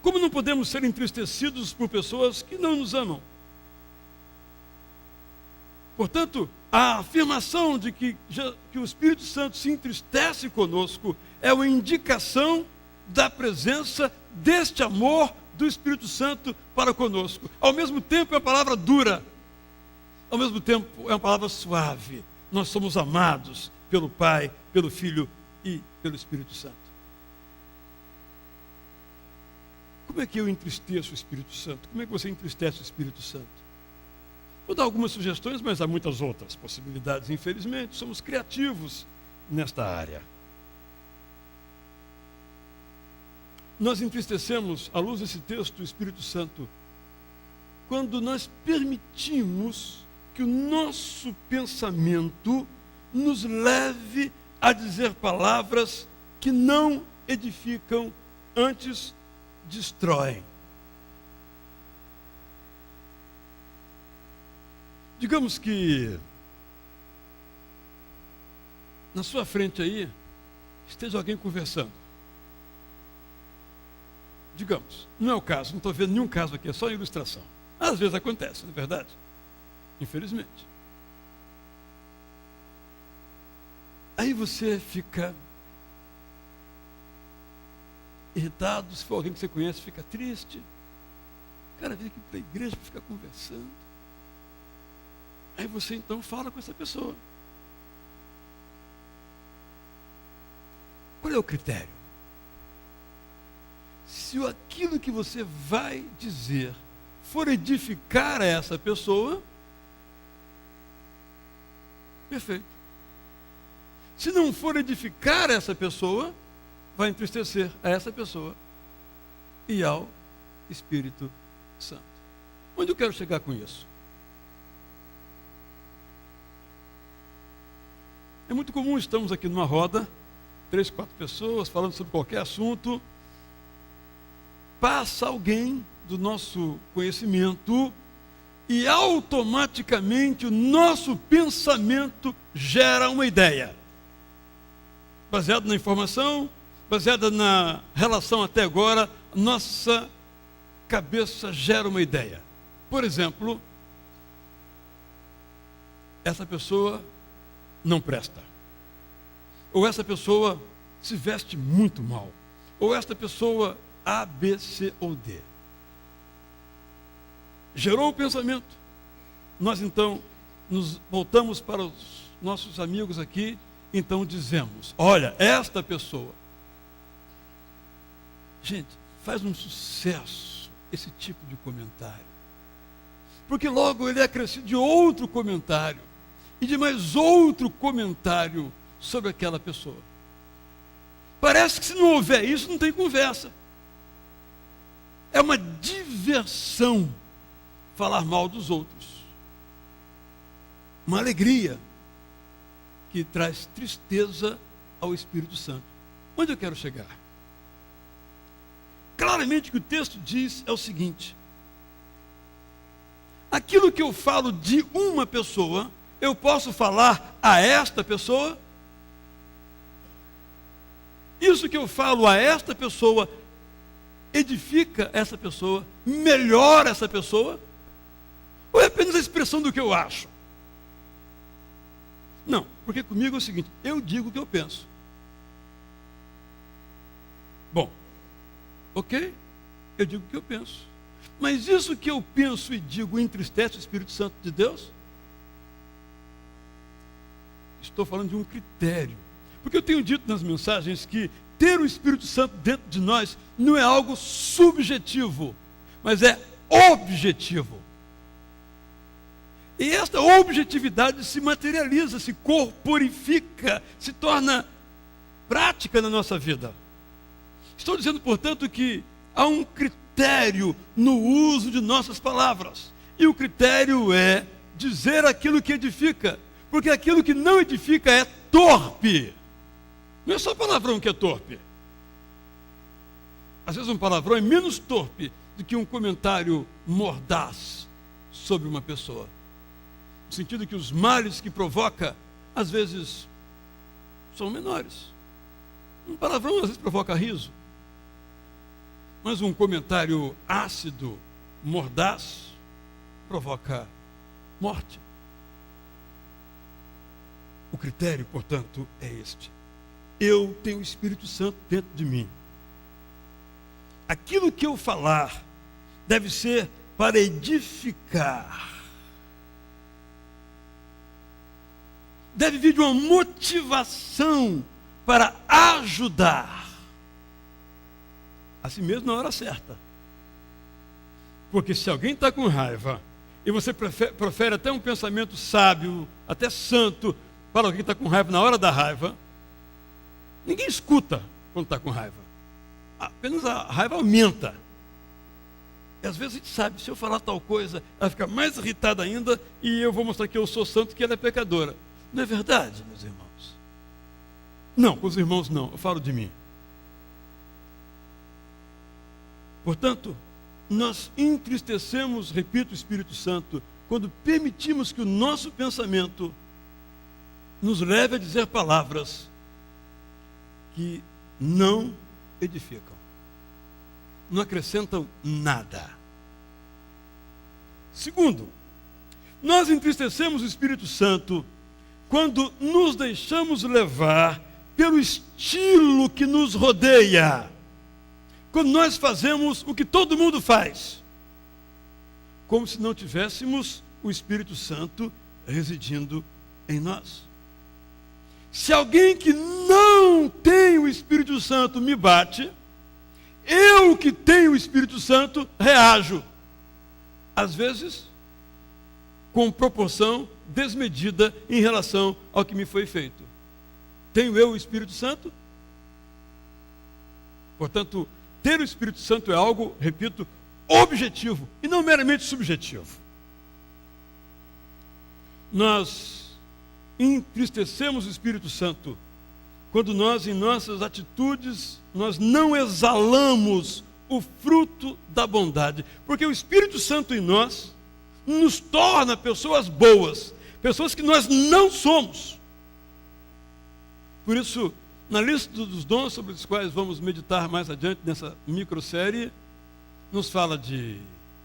Como não podemos ser entristecidos por pessoas que não nos amam? Portanto, a afirmação de que o Espírito Santo se entristece conosco é uma indicação da presença deste amor do Espírito Santo para conosco. Ao mesmo tempo é uma palavra dura, ao mesmo tempo é uma palavra suave. Nós somos amados pelo Pai, pelo Filho e pelo Espírito Santo. Como é que eu entristeço o Espírito Santo? Como é que você entristece o Espírito Santo? Vou dar algumas sugestões, mas há muitas outras possibilidades, infelizmente. Somos criativos nesta área. Nós entristecemos, à luz desse texto, o Espírito Santo, quando nós permitimos que o nosso pensamento nos leve a dizer palavras que não edificam, antes destroem. Digamos que na sua frente aí esteja alguém conversando. Digamos, não é o caso, não estou vendo nenhum caso aqui, é só ilustração. Às vezes acontece, não é verdade? Infelizmente. Aí você fica irritado, se for alguém que você conhece, fica triste. O cara vem aqui para a igreja para ficar conversando. Aí você então fala com essa pessoa. Qual é o critério? Se aquilo que você vai dizer for edificar a essa pessoa, perfeito. Se não for edificar essa pessoa, vai entristecer a essa pessoa e ao Espírito Santo. Onde eu quero chegar com isso? É muito comum, estamos aqui numa roda, 3, 4 pessoas, falando sobre qualquer assunto. Passa alguém do nosso conhecimento e automaticamente o nosso pensamento gera uma ideia. Baseado na informação, baseada na relação até agora, nossa cabeça gera uma ideia. Por exemplo, essa pessoa não presta. Ou essa pessoa se veste muito mal. Ou esta pessoa A, B, C ou D. Gerou o pensamento. Nós então nos voltamos para os nossos amigos aqui, então dizemos: olha, esta pessoa. Gente, faz um sucesso esse tipo de comentário. Porque logo ele é acrescido de outro comentário e de mais outro comentário sobre aquela pessoa. Parece que se não houver isso, não tem conversa. É uma diversão falar mal dos outros. Uma alegria que traz tristeza ao Espírito Santo. Onde eu quero chegar? Claramente o que o texto diz é o seguinte: aquilo que eu falo de uma pessoa, eu posso falar a esta pessoa? Isso que eu falo a esta pessoa edifica essa pessoa, melhora essa pessoa? Ou é apenas a expressão do que eu acho? Não, porque comigo é o seguinte: eu digo o que eu penso. Bom, ok, eu digo o que eu penso. Mas isso que eu penso e digo entristece o Espírito Santo de Deus? Estou falando de um critério. Porque eu tenho dito nas mensagens que ter o Espírito Santo dentro de nós não é algo subjetivo, mas é objetivo. E esta objetividade se materializa, se corporifica, se torna prática na nossa vida. Estou dizendo, portanto, que há um critério no uso de nossas palavras. E o critério é dizer aquilo que edifica, porque aquilo que não edifica é torpe. Não é só palavrão que é torpe. Às vezes um palavrão é menos torpe do que um comentário mordaz sobre uma pessoa. No sentido que os males que provoca, às vezes, são menores. Um palavrão às vezes provoca riso. Mas um comentário ácido, mordaz, provoca morte. O critério, portanto, é este. Eu tenho o Espírito Santo dentro de mim. Aquilo que eu falar deve ser para edificar. Deve vir de uma motivação para ajudar. Assim mesmo na hora certa. Porque se alguém está com raiva e você profere até um pensamento sábio, até santo, para alguém que está com raiva na hora da raiva, ninguém escuta quando está com raiva. Apenas a raiva aumenta. E às vezes a gente sabe, se eu falar tal coisa, ela fica mais irritada ainda e eu vou mostrar que eu sou santo, que ela é pecadora. Não é verdade, meus irmãos? Não, com os irmãos não, eu falo de mim. Portanto, nós entristecemos, repito, o Espírito Santo, quando permitimos que o nosso pensamento nos leve a dizer palavras que não edificam, não acrescentam nada. Segundo, nós entristecemos o Espírito Santo quando nos deixamos levar pelo estilo que nos rodeia. Quando nós fazemos o que todo mundo faz, como se não tivéssemos o Espírito Santo residindo em nós. Se alguém que não tem o Espírito Santo me bate, eu que tenho o Espírito Santo reajo. Às vezes, com proporção desmedida em relação ao que me foi feito. Tenho eu o Espírito Santo? Portanto, ter o Espírito Santo é algo, repito, objetivo e não meramente subjetivo. Nós entristecemos o Espírito Santo quando nós, em nossas atitudes, nós não exalamos o fruto da bondade, porque o Espírito Santo em nós nos torna pessoas boas, pessoas que nós não somos. Por isso, na lista dos dons sobre os quais vamos meditar mais adiante nessa microsérie, nos fala de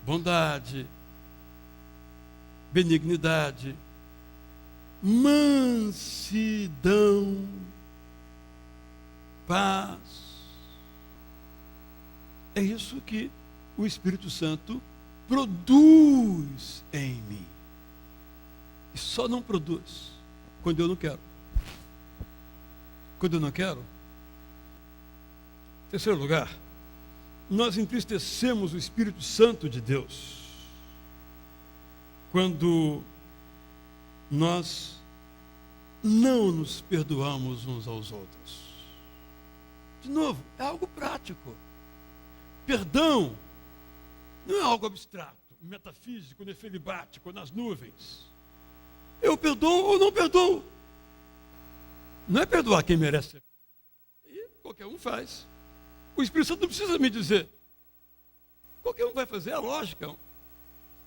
bondade, benignidade, mansidão, paz. É isso que o Espírito Santo produz em mim. E só não produz quando eu não quero. Quando eu não quero. Em terceiro lugar, nós entristecemos o Espírito Santo de Deus quando nós não nos perdoamos uns aos outros. De novo, é algo prático. Perdão não é algo abstrato, metafísico, nefelibático, nas nuvens. Eu perdoo ou não perdoo. Não é perdoar quem merece. E qualquer um faz. O Espírito Santo não precisa me dizer. Qualquer um vai fazer, é lógica.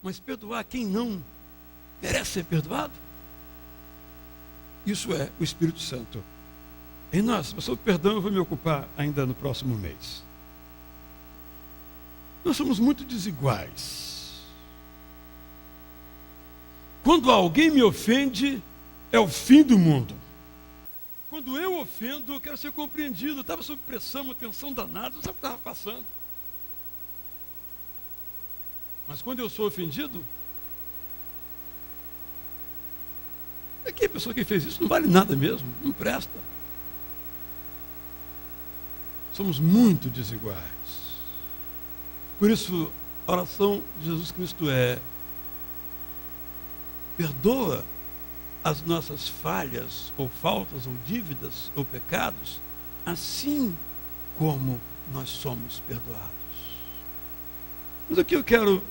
Mas perdoar quem não merece ser perdoado, isso é o Espírito Santo em nós. Mas sobre perdão eu vou me ocupar ainda no próximo mês. Nós somos muito desiguais. Quando alguém me ofende, é o fim do mundo. Quando eu ofendo, eu quero ser compreendido. Eu estava sob pressão, uma tensão danada, não sabe o que estava passando. Mas quando eu sou ofendido, é que a pessoa que fez isso não vale nada mesmo, não presta. Somos muito desiguais. Por isso, a oração de Jesus Cristo é: perdoa as nossas falhas, ou faltas, ou dívidas, ou pecados, assim como nós somos perdoados. Mas aqui eu quero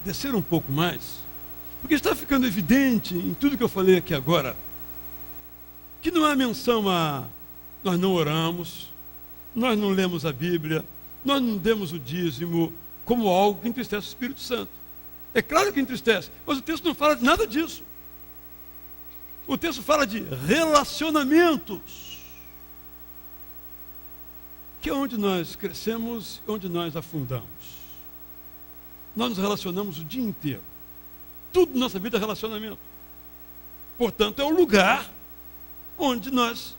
descer um pouco mais, porque está ficando evidente em tudo que eu falei aqui agora, que não há menção a nós não oramos, nós não lemos a Bíblia, nós não demos o dízimo como algo que entristece o Espírito Santo. É claro que entristece, mas o texto não fala de nada disso. O texto fala de relacionamentos, que é onde nós crescemos, onde nós afundamos. Nós nos relacionamos o dia inteiro. Tudo na nossa vida é relacionamento. Portanto, é o lugar onde nós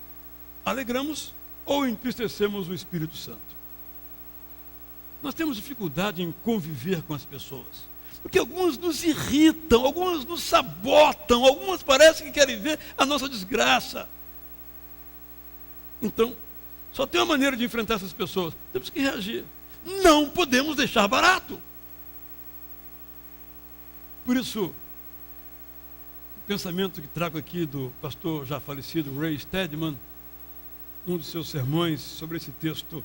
alegramos ou entristecemos o Espírito Santo. Nós temos dificuldade em conviver com as pessoas, porque algumas nos irritam, algumas nos sabotam, algumas parecem que querem ver a nossa desgraça. Então, só tem uma maneira de enfrentar essas pessoas: temos que reagir. Não podemos deixar barato. Por isso, o pensamento que trago aqui do pastor já falecido Ray Stedman, um dos seus sermões sobre esse texto,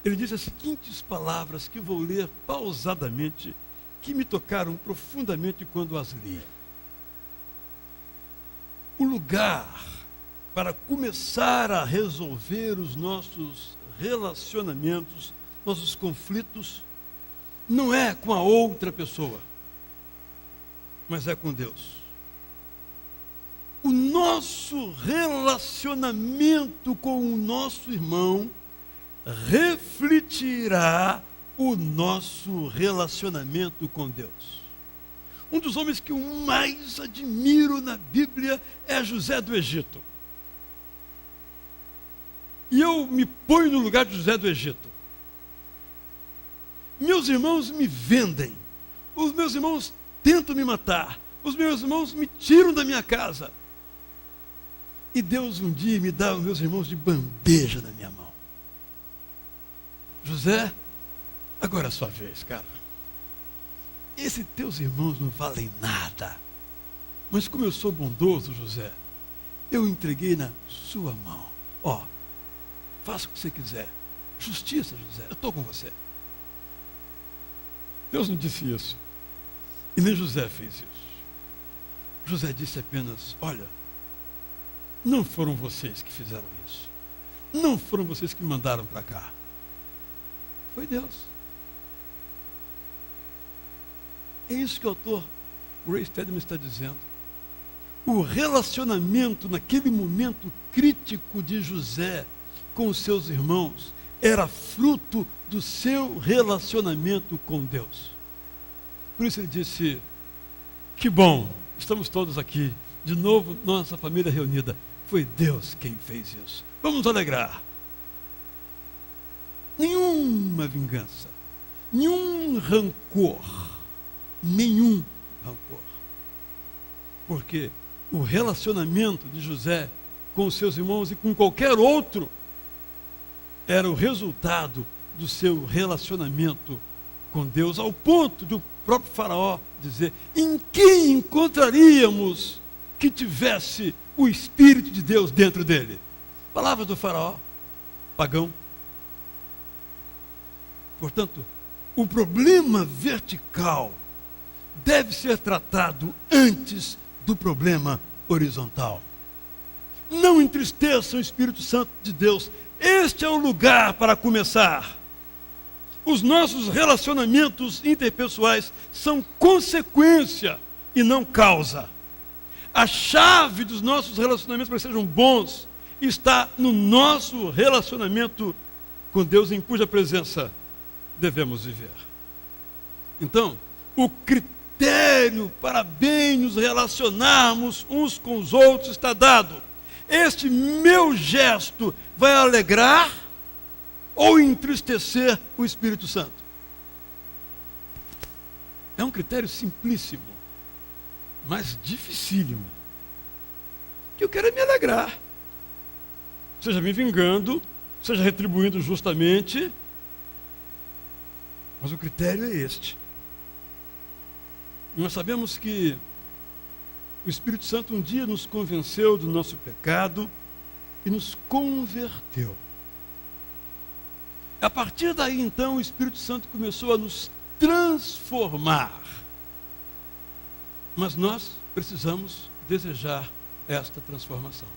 ele diz as seguintes palavras que vou ler pausadamente, que me tocaram profundamente quando as li. O lugar para começar a resolver os nossos relacionamentos nossos conflitos, não é com a outra pessoa, mas é com Deus. O nosso relacionamento com o nosso irmão refletirá o nosso relacionamento com Deus. Um dos homens que eu mais admiro na Bíblia é José do Egito. E eu me ponho no lugar de José do Egito. Meus irmãos me vendem. Os meus irmãos tentam me matar. Os meus irmãos me tiram da minha casa. E Deus um dia me dá os meus irmãos de bandeja na minha mão. José, agora é a sua vez, cara. Esses teus irmãos não valem nada. Mas como eu sou bondoso, José, eu entreguei na sua mão. Ó, faça o que você quiser. Justiça, José, eu estou com você. Deus não disse isso. E nem José fez isso. José disse apenas, olha, não foram vocês que fizeram isso. Não foram vocês que me mandaram para cá. Foi Deus. É isso que o autor Ray Stedman está dizendo. O relacionamento naquele momento crítico de José com os seus irmãos era fruto do seu relacionamento com Deus. Por isso ele disse, que bom, estamos todos aqui, de novo nossa família reunida. Foi Deus quem fez isso. Vamos nos alegrar. Nenhuma vingança, nenhum rancor, nenhum rancor. Porque o relacionamento de José com os seus irmãos e com qualquer outro era o resultado do seu relacionamento com Deus, ao ponto de o próprio Faraó dizer, em quem encontraríamos que tivesse o Espírito de Deus dentro dele? Palavra do Faraó, pagão. Portanto, o problema vertical deve ser tratado antes do problema horizontal. Não entristeçam o Espírito Santo de Deus. Este é o lugar para começar. Os nossos relacionamentos interpessoais são consequência e não causa. A chave dos nossos relacionamentos para que sejam bons está no nosso relacionamento com Deus, em cuja presença devemos viver. Então, o critério para bem nos relacionarmos uns com os outros está dado. Este meu gesto vai alegrar ou entristecer o Espírito Santo? É um critério simplíssimo, mas dificílimo. Que eu quero é me alegrar. Seja me vingando, seja retribuindo justamente. Mas o critério é este. Nós sabemos que o Espírito Santo um dia nos convenceu do nosso pecado e nos converteu. A partir daí, então, o Espírito Santo começou a nos transformar. Mas nós precisamos desejar esta transformação.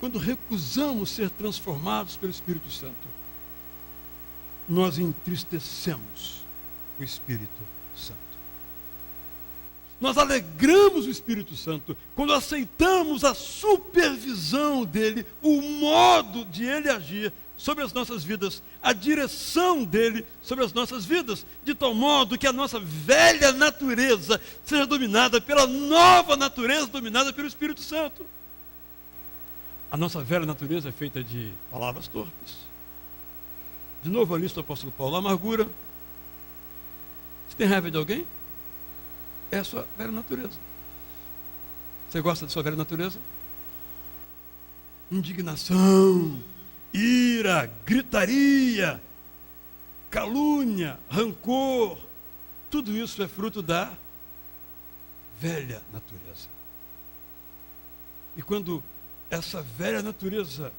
Quando recusamos ser transformados pelo Espírito Santo, nós entristecemos o Espírito Santo. Nós alegramos o Espírito Santo quando aceitamos a supervisão dele, o modo de ele agir sobre as nossas vidas, a direção dele sobre as nossas vidas, de tal modo que a nossa velha natureza seja dominada pela nova natureza dominada pelo Espírito Santo. A nossa velha natureza é feita de palavras torpes. De novo a lista do apóstolo Paulo, amargura. Você tem raiva de alguém? É a sua velha natureza. Você gosta da sua velha natureza? Indignação, ira, gritaria, calúnia, rancor, tudo isso é fruto da velha natureza. E quando essa velha natureza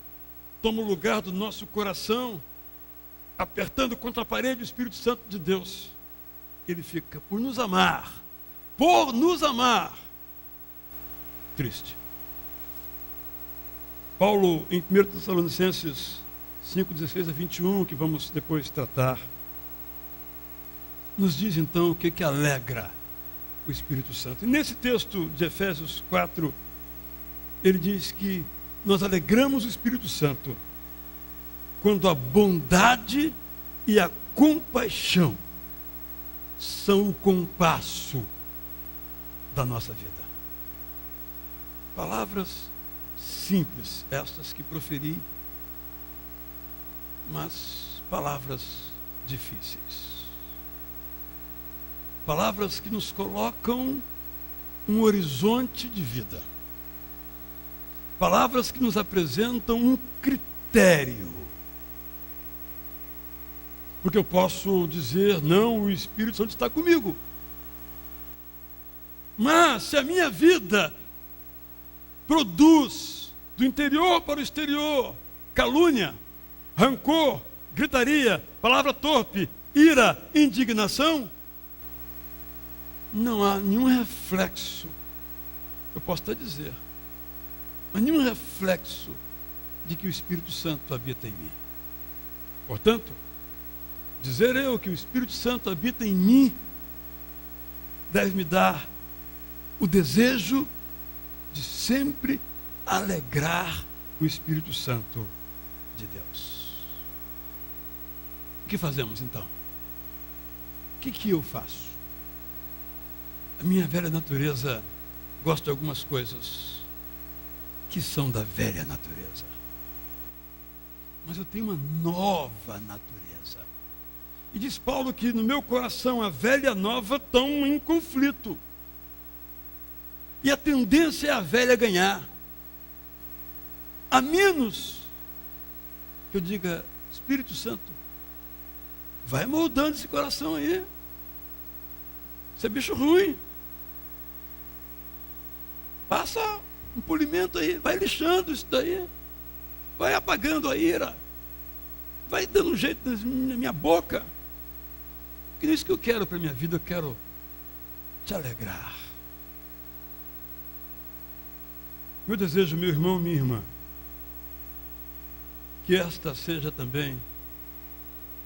toma o lugar do nosso coração, apertando contra a parede o Espírito Santo de Deus, ele fica por nos amar, triste. Paulo, em 1 Tessalonicenses 5:16 a 21, que vamos depois tratar, nos diz então o que alegra o Espírito Santo. E nesse texto de Efésios 4, ele diz que nós alegramos o Espírito Santo quando a bondade e a compaixão são o compasso da nossa vida. Palavras simples, estas que proferi, mas palavras difíceis. Palavras que nos colocam um horizonte de vida. Palavras que nos apresentam um critério. Porque eu posso dizer, não, o Espírito Santo está comigo. Mas se a minha vida produz do interior para o exterior calúnia, rancor, gritaria, palavra torpe, ira, indignação, não há nenhum reflexo, eu posso até dizer, mas nenhum reflexo de que o Espírito Santo habita em mim. Portanto, dizer eu que o Espírito Santo habita em mim deve me dar o desejo de sempre alegrar o Espírito Santo de Deus. O que fazemos então? O que eu faço? A minha velha natureza gosta de algumas coisas que são da velha natureza. Mas eu tenho uma nova natureza. E diz Paulo que no meu coração a velha e a nova estão em conflito. E a tendência é a velha ganhar. A menos que eu diga, Espírito Santo, vai moldando esse coração aí. Isso é bicho ruim. Passa um polimento aí, vai lixando isso daí. Vai apagando a ira. Vai dando um jeito na minha boca. Que é isso que eu quero para a minha vida, eu quero te alegrar. Meu desejo, meu irmão, minha irmã, que esta seja também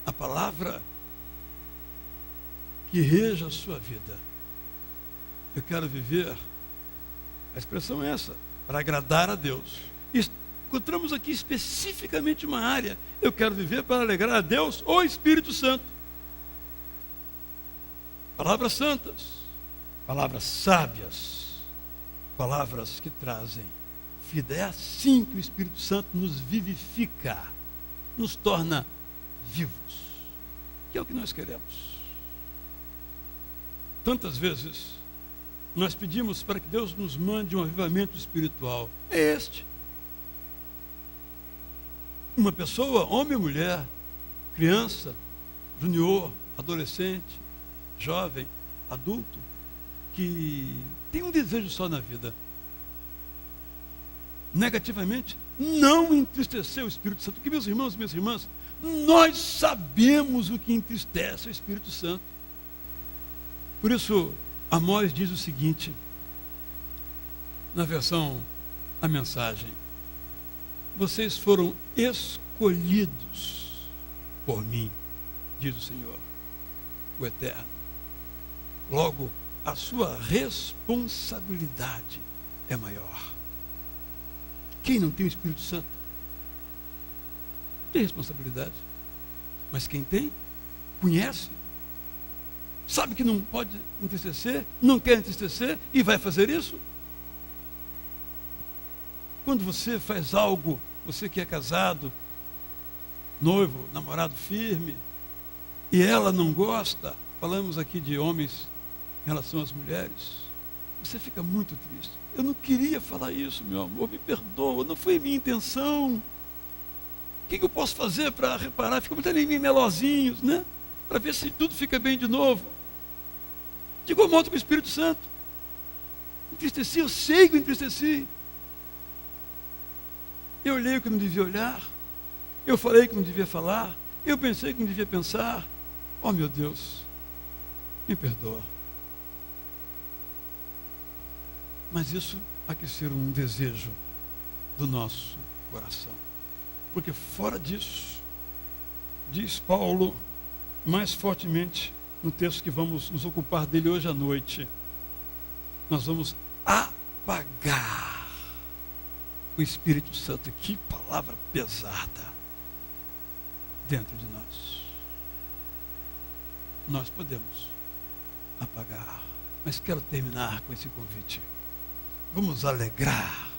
a palavra que reja a sua vida. Eu quero viver, a expressão é essa, para agradar a Deus. Encontramos aqui especificamente uma área. Eu quero viver para alegrar a Deus, o Espírito Santo. Palavras santas, palavras sábias, palavras que trazem vida. É assim que o Espírito Santo nos vivifica, nos torna vivos, que é o que nós queremos. Tantas vezes nós pedimos para que Deus nos mande um avivamento espiritual. É este. Uma pessoa, homem ou mulher, criança, junior, adolescente, jovem, adulto, que tem um desejo só na vida. Negativamente, não entristecer o Espírito Santo. Porque, meus irmãos e minhas irmãs, nós sabemos o que entristece o Espírito Santo. Por isso, Amós diz o seguinte, na versão A Mensagem: vocês foram escolhidos por mim, diz o Senhor, o Eterno. Logo, a sua responsabilidade é maior. Quem não tem o Espírito Santo não tem responsabilidade. Mas quem tem, conhece, sabe que não pode entristecer, não quer entristecer e vai fazer isso. Quando você faz algo, você que é casado, noivo, namorado firme, e ela não gosta, falamos aqui de homens em relação às mulheres, você fica muito triste. Eu não queria falar isso, meu amor, me perdoa, não foi minha intenção. O que eu posso fazer para reparar? Fica muito ali melosinhos, né? Para ver se tudo fica bem de novo. De igual modo com o Espírito Santo. Entristeci, eu sei que eu entristeci. Eu olhei o que não devia olhar. Eu falei que não devia falar. Eu pensei que não devia pensar. Oh, meu Deus, me perdoa. Mas isso há que ser um desejo do nosso coração. Porque fora disso, diz Paulo mais fortemente no texto que vamos nos ocupar dele hoje à noite, nós vamos apagar o Espírito Santo. Que palavra pesada dentro de nós. Nós podemos apagar, mas quero terminar com esse convite. Vamos alegrar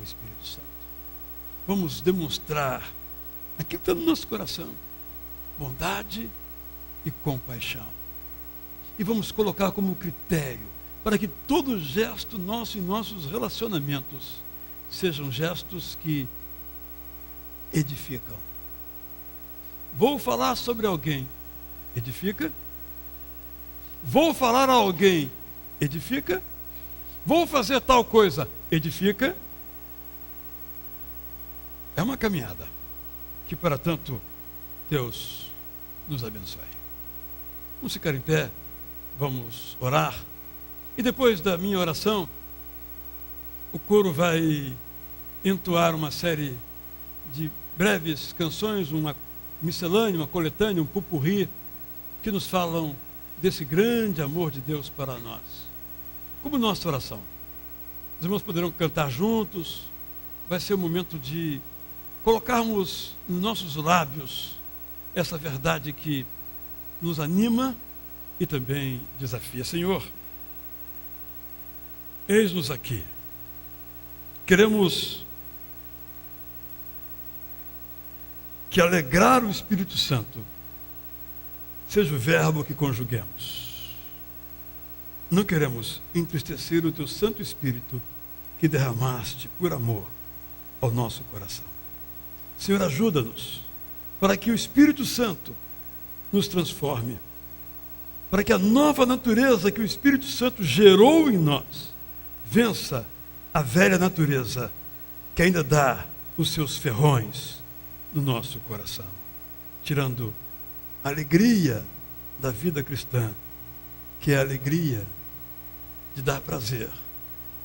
o Espírito Santo. Vamos demonstrar aquilo que está no nosso coração: bondade e compaixão. E vamos colocar como critério para que todo gesto nosso em nossos relacionamentos sejam gestos que edificam. Vou falar sobre alguém, edifica? Vou falar a alguém, edifica? Vou fazer tal coisa, edifica? É uma caminhada que, para tanto, Deus nos abençoe. Vamos ficar em pé, vamos orar. E depois da minha oração, o coro vai entoar uma série de breves canções, uma miscelânea, uma coletânea, um popurrí, que nos falam desse grande amor de Deus para nós. Como nossa oração. Os irmãos poderão cantar juntos. Vai ser o momento de colocarmos nos nossos lábios essa verdade que nos anima e também desafia. Senhor, eis-nos aqui. Queremos que alegrar o Espírito Santo seja o verbo que conjuguemos. Não queremos entristecer o teu Santo Espírito que derramaste por amor ao nosso coração. Senhor, ajuda-nos para que o Espírito Santo nos transforme, para que a nova natureza que o Espírito Santo gerou em nós vença a velha natureza que ainda dá os seus ferrões no nosso coração, tirando a alegria da vida cristã, que é a alegria de dar prazer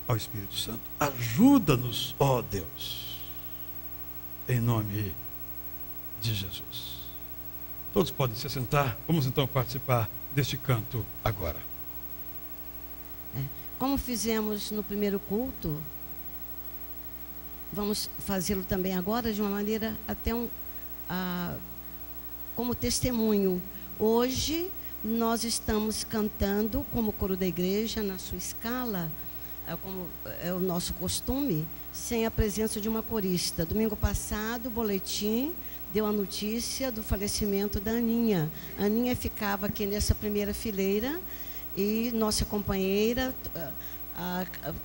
ao Espírito Santo. Ajuda-nos, ó Deus, em nome de Jesus. Todos podem se sentar. Vamos então participar deste canto agora. Como fizemos no primeiro culto, vamos fazê-lo também agora de uma maneira até como testemunho. Hoje nós estamos cantando como coro da igreja, na sua escala, como é o nosso costume, sem a presença de uma corista. Domingo passado, o boletim deu a notícia do falecimento da Aninha. A Aninha ficava aqui nessa primeira fileira e nossa companheira,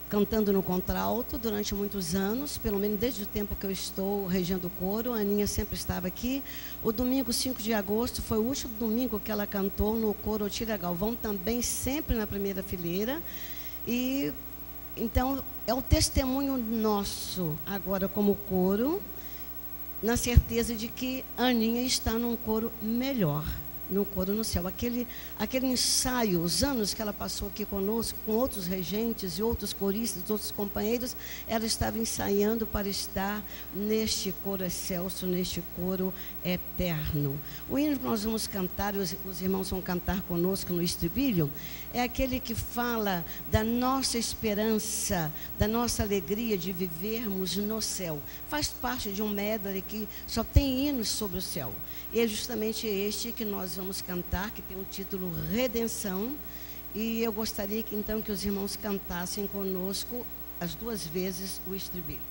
cantando no contralto durante muitos anos, pelo menos desde o tempo que eu estou regendo o coro. A Aninha sempre estava aqui. O domingo 5 de agosto foi o último domingo que ela cantou no coro Otília Galvão, também sempre na primeira fileira. E então é o testemunho nosso agora como coro, na certeza de que a Aninha está num coro melhor, no coro no céu. Aquele ensaio, os anos que ela passou aqui conosco, com outros regentes e outros coristas, outros companheiros, ela estava ensaiando para estar neste coro excelso, neste coro eterno. O hino que nós vamos cantar, e os irmãos vão cantar conosco no estribilho, é aquele que fala da nossa esperança, da nossa alegria de vivermos no céu. Faz parte de um medley que só tem hinos sobre o céu. E é justamente este que nós vamos cantar, que tem o título Redenção. E eu gostaria que então que os irmãos cantassem conosco as duas vezes o estribilho.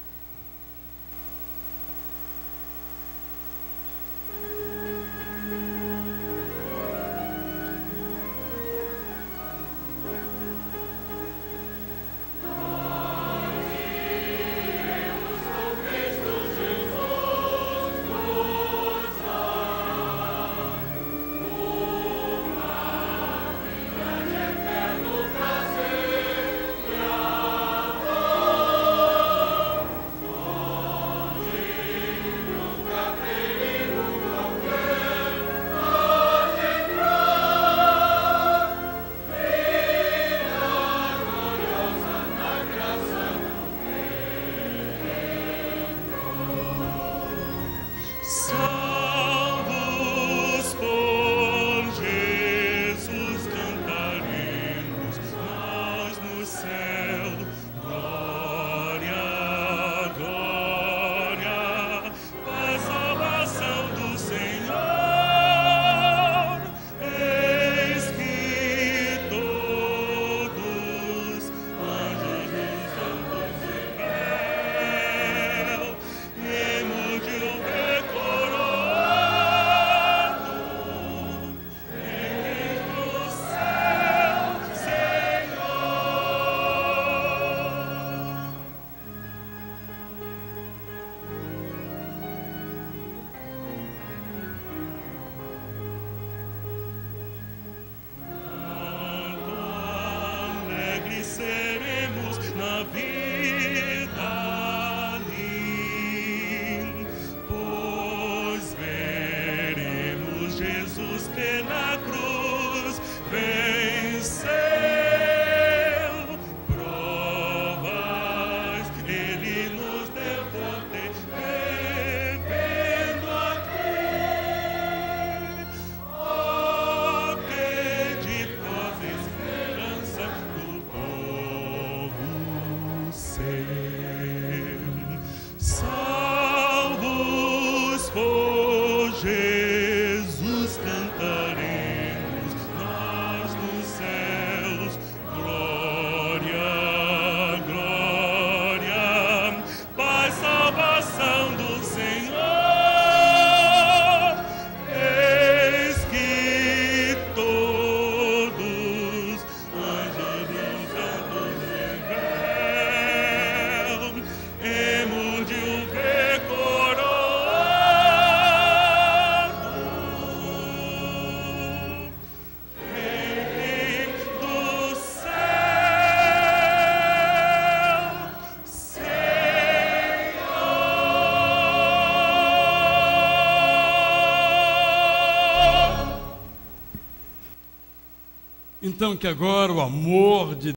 na vida ali, pois veremos Jesus que na cruz venceu. Provas ele nos deu poder, bebendo aqui, oh, que ditosa esperança do povo seu. Salvos por Jesus cantaremos nós nos céus, glória, glória, paz, salvação do Senhor. Eis que todos anjos santos em véu hemos de o ver coroado, Rei do céu, Senhor. Então, que agora o amor de